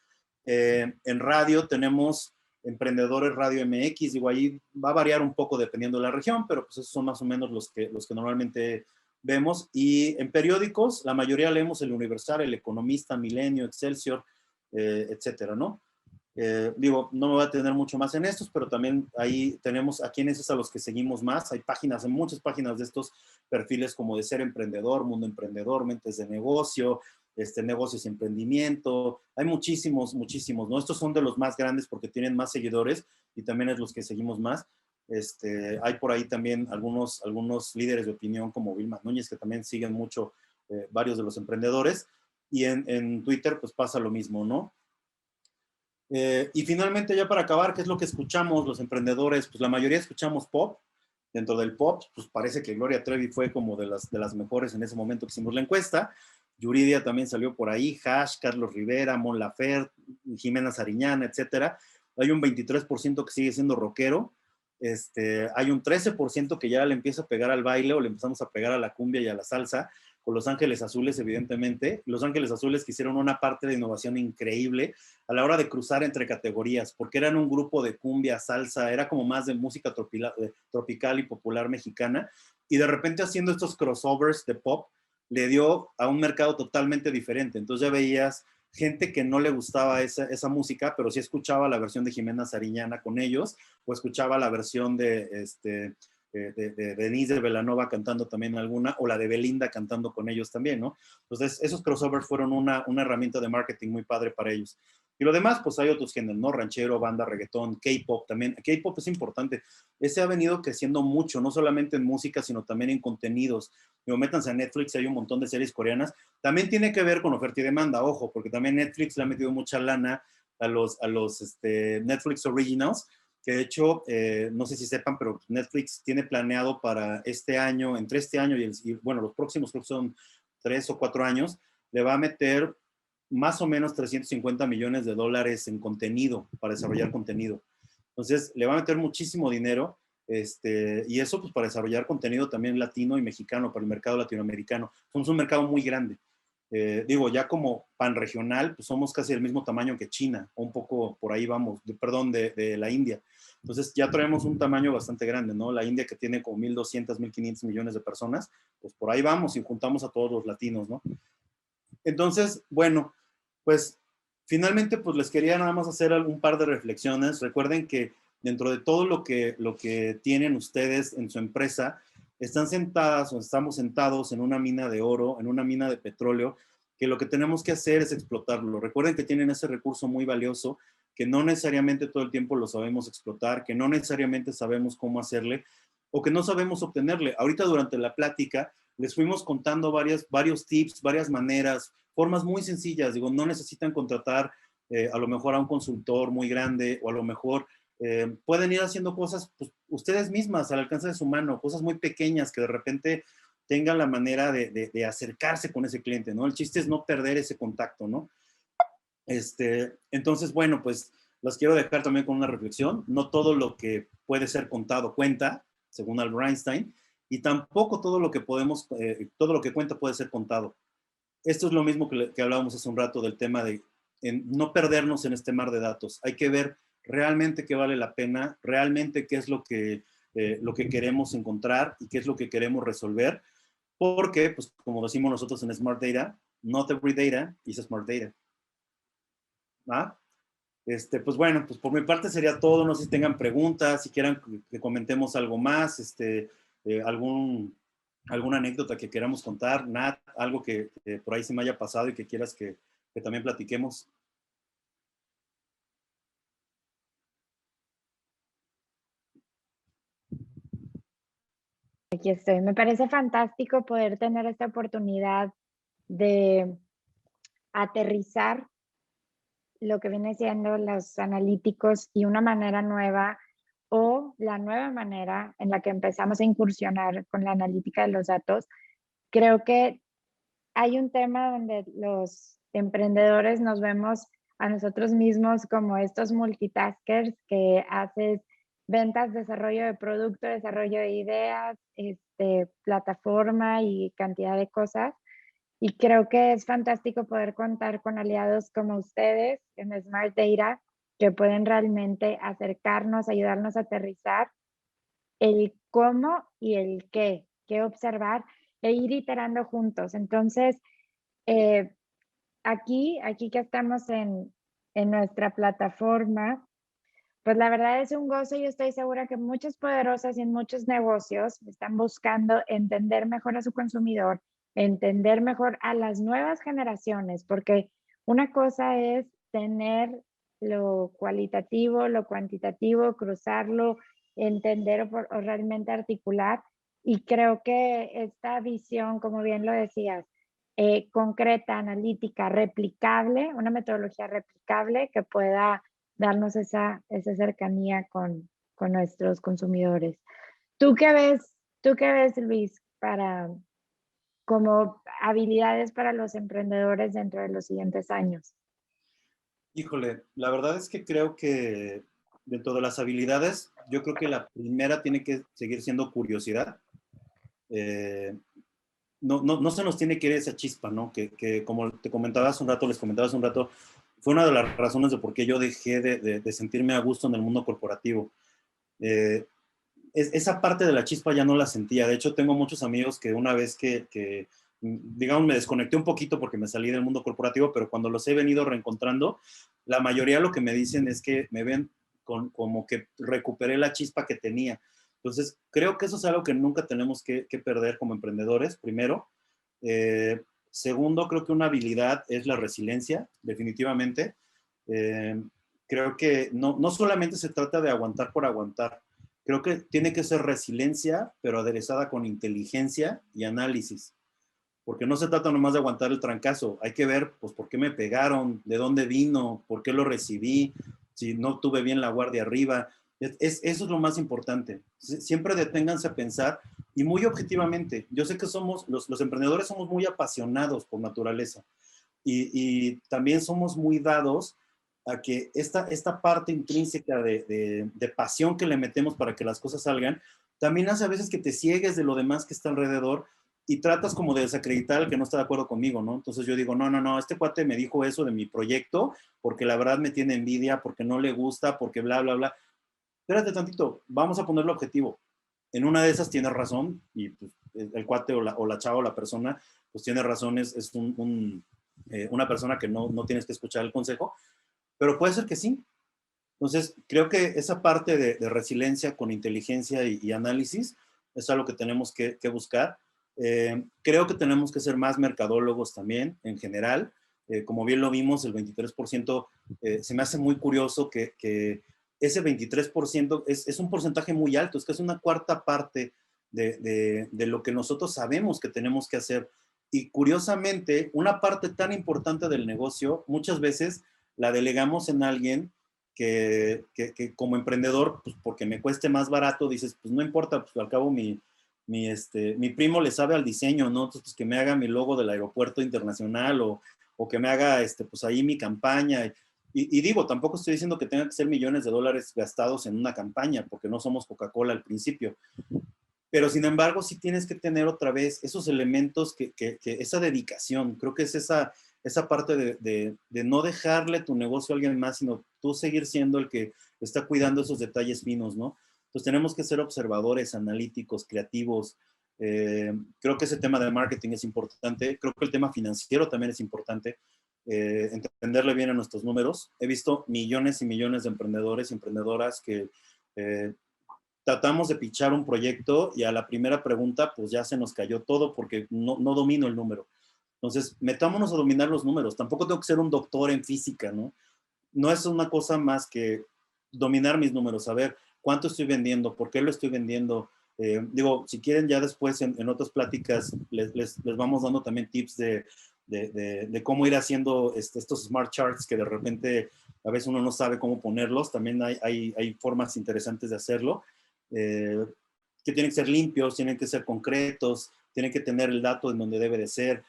En radio tenemos Emprendedores Radio MX, digo, ahí va a variar un poco dependiendo de la región, pero pues esos son más o menos los que normalmente vemos. Y en periódicos, la mayoría leemos El Universal, El Economista, Milenio, Excelsior, etcétera, ¿no? Digo, no me voy a tener mucho más en estos, pero también ahí tenemos a quienes es a los que seguimos más. Hay páginas, en muchas páginas de estos perfiles como de Ser Emprendedor, Mundo Emprendedor, Mentes de Negocio, Negocios y Emprendimiento. Hay muchísimos, ¿no? Estos son de los más grandes porque tienen más seguidores y también es los que seguimos más. Hay por ahí también algunos líderes de opinión como Vilma Núñez que también siguen mucho varios de los emprendedores. y en Twitter pues pasa lo mismo, ¿no? Y finalmente, ya para acabar, ¿qué es lo que escuchamos los emprendedores? Pues la mayoría escuchamos pop. Dentro del pop, pues parece que Gloria Trevi fue como de las mejores en ese momento que hicimos la encuesta. Yuridia también salió por ahí, Hash, Carlos Rivera, Mon Laferte, Jimena Sariñana, etcétera. Hay un 23% que sigue siendo rockero. Hay un 13% que ya le empieza a pegar al baile o le empezamos a pegar a la cumbia y a la salsa, con Los Ángeles Azules, evidentemente. Los Ángeles Azules que hicieron una parte de innovación increíble a la hora de cruzar entre categorías, porque eran un grupo de cumbia, salsa, era como más de música tropical y popular mexicana, y de repente haciendo estos crossovers de pop, le dio a un mercado totalmente diferente. Entonces ya veías gente que no le gustaba esa música, pero sí escuchaba la versión de Jimena Sariñana con ellos, o escuchaba la versión de Denise de Belanova cantando también alguna, o la de Belinda cantando con ellos también, ¿no? Entonces, esos crossovers fueron una herramienta de marketing muy padre para ellos. Y lo demás, pues hay otros géneros, ¿no? Ranchero, banda, reggaetón, K-pop también. K-pop es importante. Ese ha venido creciendo mucho, no solamente en música, sino también en contenidos. Digo, métanse a Netflix, hay un montón de series coreanas. También tiene que ver con oferta y demanda, ojo, porque también Netflix le ha metido mucha lana a los Netflix Originals, que de hecho, no sé si sepan, pero Netflix tiene planeado para este año, entre este año y bueno, los próximos creo que son 3 o 4 años, le va a meter más o menos $350 millones en contenido, para desarrollar contenido. Entonces, le va a meter muchísimo dinero, y eso pues para desarrollar contenido también latino y mexicano, para el mercado latinoamericano. Somos un mercado muy grande. Digo, ya como panregional, pues somos casi del mismo tamaño que China, o un poco por ahí vamos, perdón, de la India. Entonces ya traemos un tamaño bastante grande, ¿no? La India que tiene como 1.200, 1.500 millones de personas, pues por ahí vamos y juntamos a todos los latinos, ¿no? Entonces, bueno, pues finalmente pues les quería nada más hacer un par de reflexiones. Recuerden que dentro de todo lo que tienen ustedes en su empresa, están sentadas o estamos sentados en una mina de oro, en una mina de petróleo, que lo que tenemos que hacer es explotarlo. Recuerden que tienen ese recurso muy valioso, que no necesariamente todo el tiempo lo sabemos explotar, que no necesariamente sabemos cómo hacerle o que no sabemos obtenerle. Ahorita durante la plática les fuimos contando varios tips, varias maneras, formas muy sencillas. Digo, no necesitan contratar a lo mejor a un consultor muy grande, o a lo mejor pueden ir haciendo cosas pues, ustedes mismas al alcance de su mano, cosas muy pequeñas que de repente tengan la manera de acercarse con ese cliente, ¿no? El chiste es no perder ese contacto, ¿no? Entonces, bueno, pues las quiero dejar también con una reflexión. No todo lo que puede ser contado cuenta, según Albert Einstein, y tampoco todo lo que todo lo que cuenta puede ser contado. Esto es lo mismo que hablábamos hace un rato del tema de no perdernos en este mar de datos. Hay que ver realmente qué vale la pena, realmente qué es lo que queremos encontrar y qué es lo que queremos resolver, porque, pues, como decimos nosotros en Smart Data, not every data is smart data. ¿Ah? Pues bueno, pues por mi parte sería todo. No sé si tengan preguntas, si quieran que comentemos algo más, alguna anécdota que queramos contar, Nat, algo que por ahí se me haya pasado y que quieras que también platiquemos. Aquí estoy. Me parece fantástico poder tener esta oportunidad de aterrizar lo que viene siendo los analíticos y una manera nueva o la nueva manera en la que empezamos a incursionar con la analítica de los datos. Creo que hay un tema donde los emprendedores nos vemos a nosotros mismos como estos multitaskers que haces ventas, desarrollo de producto, desarrollo de ideas, plataforma y cantidad de cosas. Y creo que es fantástico poder contar con aliados como ustedes en Smart Data que pueden realmente acercarnos, ayudarnos a aterrizar el cómo y el qué observar e ir iterando juntos. Entonces, eh, aquí que estamos en nuestra plataforma, pues la verdad es un gozo. Yo estoy segura que muchas poderosas y en muchos negocios están buscando entender mejor a su consumidor, entender mejor a las nuevas generaciones, porque una cosa es tener lo cualitativo, lo cuantitativo, cruzarlo, entender o realmente articular. Y creo que esta visión, como bien lo decías, concreta, analítica, replicable, una metodología replicable que pueda darnos esa cercanía con nuestros consumidores. ¿Tú qué ves? ¿Tú qué ves, Luis, para como habilidades para los emprendedores dentro de los siguientes años? Híjole, la verdad es que creo que dentro de las habilidades, yo creo que la primera tiene que seguir siendo curiosidad. Eh, no se nos tiene que ir esa chispa, ¿no? Que como te comentaba hace un rato, les comentaba hace un rato, fue una de las razones de por qué yo dejé de sentirme a gusto en el mundo corporativo. Eh, esa parte de la chispa ya no la sentía. De hecho, tengo muchos amigos que una vez digamos, me desconecté un poquito porque me salí del mundo corporativo, pero cuando los he venido reencontrando, la mayoría lo que me dicen es que me ven como que recuperé la chispa que tenía. Entonces, creo que eso es algo que nunca tenemos que perder como emprendedores, primero. Segundo, creo que una habilidad es la resiliencia, definitivamente. Eh, Creo que no solamente se trata de aguantar por aguantar, creo que tiene que ser resiliencia, pero aderezada con inteligencia y análisis, porque no se trata nomás de aguantar el trancazo, hay que ver, pues, por qué me pegaron, de dónde vino, por qué lo recibí, si no tuve bien la guardia arriba. Eso es lo más importante. Siempre deténganse a pensar y muy objetivamente. Yo sé que los emprendedores somos muy apasionados por naturaleza y también somos muy dados a que esta parte intrínseca de pasión que le metemos para que las cosas salgan, también hace a veces que te ciegues de lo demás que está alrededor y tratas como de desacreditar al que no está de acuerdo conmigo, ¿no? Entonces yo digo, no, este cuate me dijo eso de mi proyecto porque la verdad me tiene envidia, porque no le gusta, porque bla, bla, bla. Espérate tantito, vamos a ponerlo objetivo. En una de esas tienes razón y pues, el cuate o la chava o la persona pues tiene razón, es una persona que no tienes que escuchar el consejo, pero puede ser que sí. Entonces, creo que esa parte de resiliencia con inteligencia y análisis es algo que tenemos que buscar. Creo que tenemos que ser más mercadólogos también, en general. Como bien lo vimos, el 23%, se me hace muy curioso que ese 23% es un porcentaje muy alto, es que es una cuarta parte de lo que nosotros sabemos que tenemos que hacer. Y curiosamente, una parte tan importante del negocio, muchas veces la delegamos en alguien que como emprendedor, pues porque me cueste más barato, dices, pues no importa, pues al cabo mi primo le sabe al diseño, ¿no? Entonces, pues que me haga mi logo del aeropuerto internacional o que me haga, pues ahí mi campaña. Y digo, tampoco estoy diciendo que tenga que ser millones de dólares gastados en una campaña, porque no somos Coca-Cola al principio. Pero sin embargo, sí tienes que tener otra vez esos elementos, esa dedicación. Creo que es esa parte de no dejarle tu negocio a alguien más, sino tú seguir siendo el que está cuidando esos detalles finos, ¿no? Entonces tenemos que ser observadores, analíticos, creativos. Creo que ese tema de marketing es importante. Creo que el tema financiero también es importante. Entenderle bien a nuestros números. He visto millones y millones de emprendedores y emprendedoras que tratamos de pichar un proyecto y a la primera pregunta pues ya se nos cayó todo porque no domino el número. Entonces, metámonos a dominar los números. Tampoco tengo que ser un doctor en física, ¿no? No es una cosa más que dominar mis números, saber cuánto estoy vendiendo, por qué lo estoy vendiendo. Digo, si quieren ya después en otras pláticas les vamos dando también tips de cómo ir haciendo estos smart charts que de repente a veces uno no sabe cómo ponerlos. También hay formas interesantes de hacerlo, que tienen que ser limpios, tienen que ser concretos, tienen que tener el dato en donde debe de ser.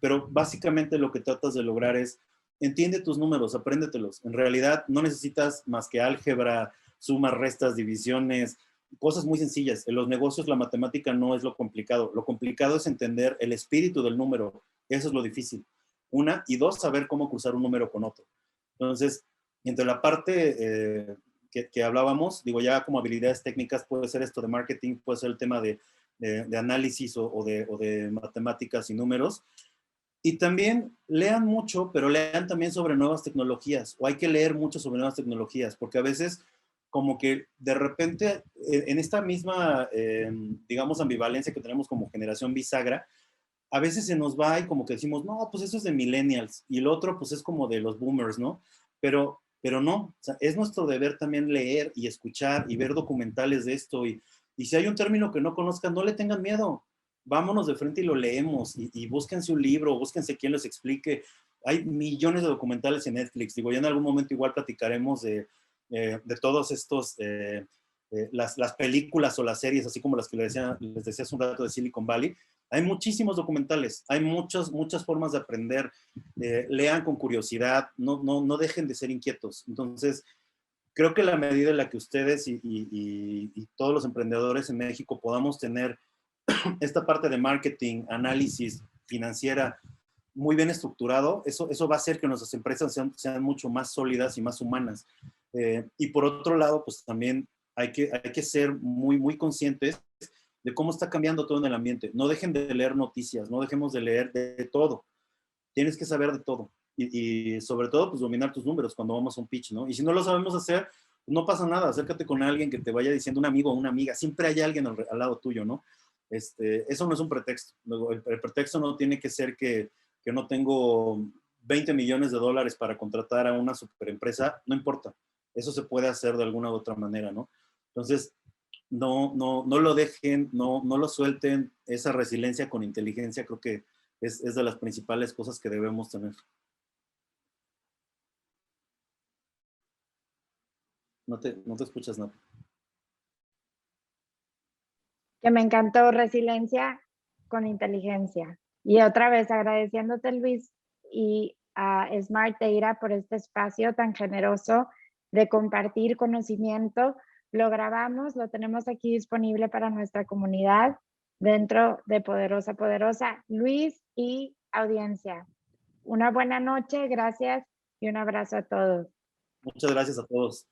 Pero básicamente lo que tratas de lograr es, entiende tus números, apréndetelos. En realidad no necesitas más que álgebra, sumas, restas, divisiones, cosas muy sencillas. En los negocios la matemática no es lo complicado. Lo complicado es entender el espíritu del número. Eso es lo difícil. Una, y dos, saber cómo cruzar un número con otro. Entonces, entre la parte que hablábamos, digo, ya como habilidades técnicas puede ser esto de marketing, puede ser el tema de análisis o de matemáticas y números. Y también lean mucho, pero lean también sobre nuevas tecnologías, o hay que leer mucho sobre nuevas tecnologías, porque a veces como que de repente en esta misma, digamos, ambivalencia que tenemos como generación bisagra, a veces se nos va y como que decimos, no, pues eso es de millennials, y el otro pues es como de los boomers, ¿no? Pero no, o sea, es nuestro deber también leer y escuchar y ver documentales de esto, y si hay un término que no conozcan, no le tengan miedo. vámonos de frente y lo leemos y búsquense un libro, búsquense quien les explique. Hay millones de documentales en Netflix. Digo, ya en algún momento igual platicaremos de todos estos, las películas o las series, así como las que les decía hace un rato de Silicon Valley. Hay muchísimos documentales, hay muchas formas de aprender. Lean con curiosidad, no dejen de ser inquietos. Entonces, creo que la medida en la que ustedes y todos los emprendedores en México podamos tener esta parte de marketing, análisis financiera muy bien estructurado, eso va a hacer que nuestras empresas sean mucho más sólidas y más humanas. Y por otro lado, pues también hay que ser muy conscientes de cómo está cambiando todo en el ambiente. No dejen de leer noticias, no dejemos de leer de todo. Tienes que saber de todo. Y sobre todo, pues dominar tus números cuando vamos a un pitch, ¿no? Y si no lo sabemos hacer, no pasa nada. Acércate con alguien que te vaya diciendo, un amigo o una amiga. Siempre hay alguien al lado tuyo, ¿no? Eso no es un pretexto. El pretexto no tiene que ser que no tengo 20 millones de dólares para contratar a una superempresa. No importa. Eso se puede hacer de alguna u otra manera, ¿no? Entonces, no lo dejen, no lo suelten. Esa resiliencia con inteligencia creo que es de las principales cosas que debemos tener. No te escuchas nada. Que me encantó, resiliencia con inteligencia. Y otra vez agradeciéndote, Luis, y a Smart Data por este espacio tan generoso de compartir conocimiento. Lo grabamos, lo tenemos aquí disponible para nuestra comunidad dentro de Poderosa Poderosa. Luis y audiencia, una buena noche, gracias y un abrazo a todos. Muchas gracias a todos.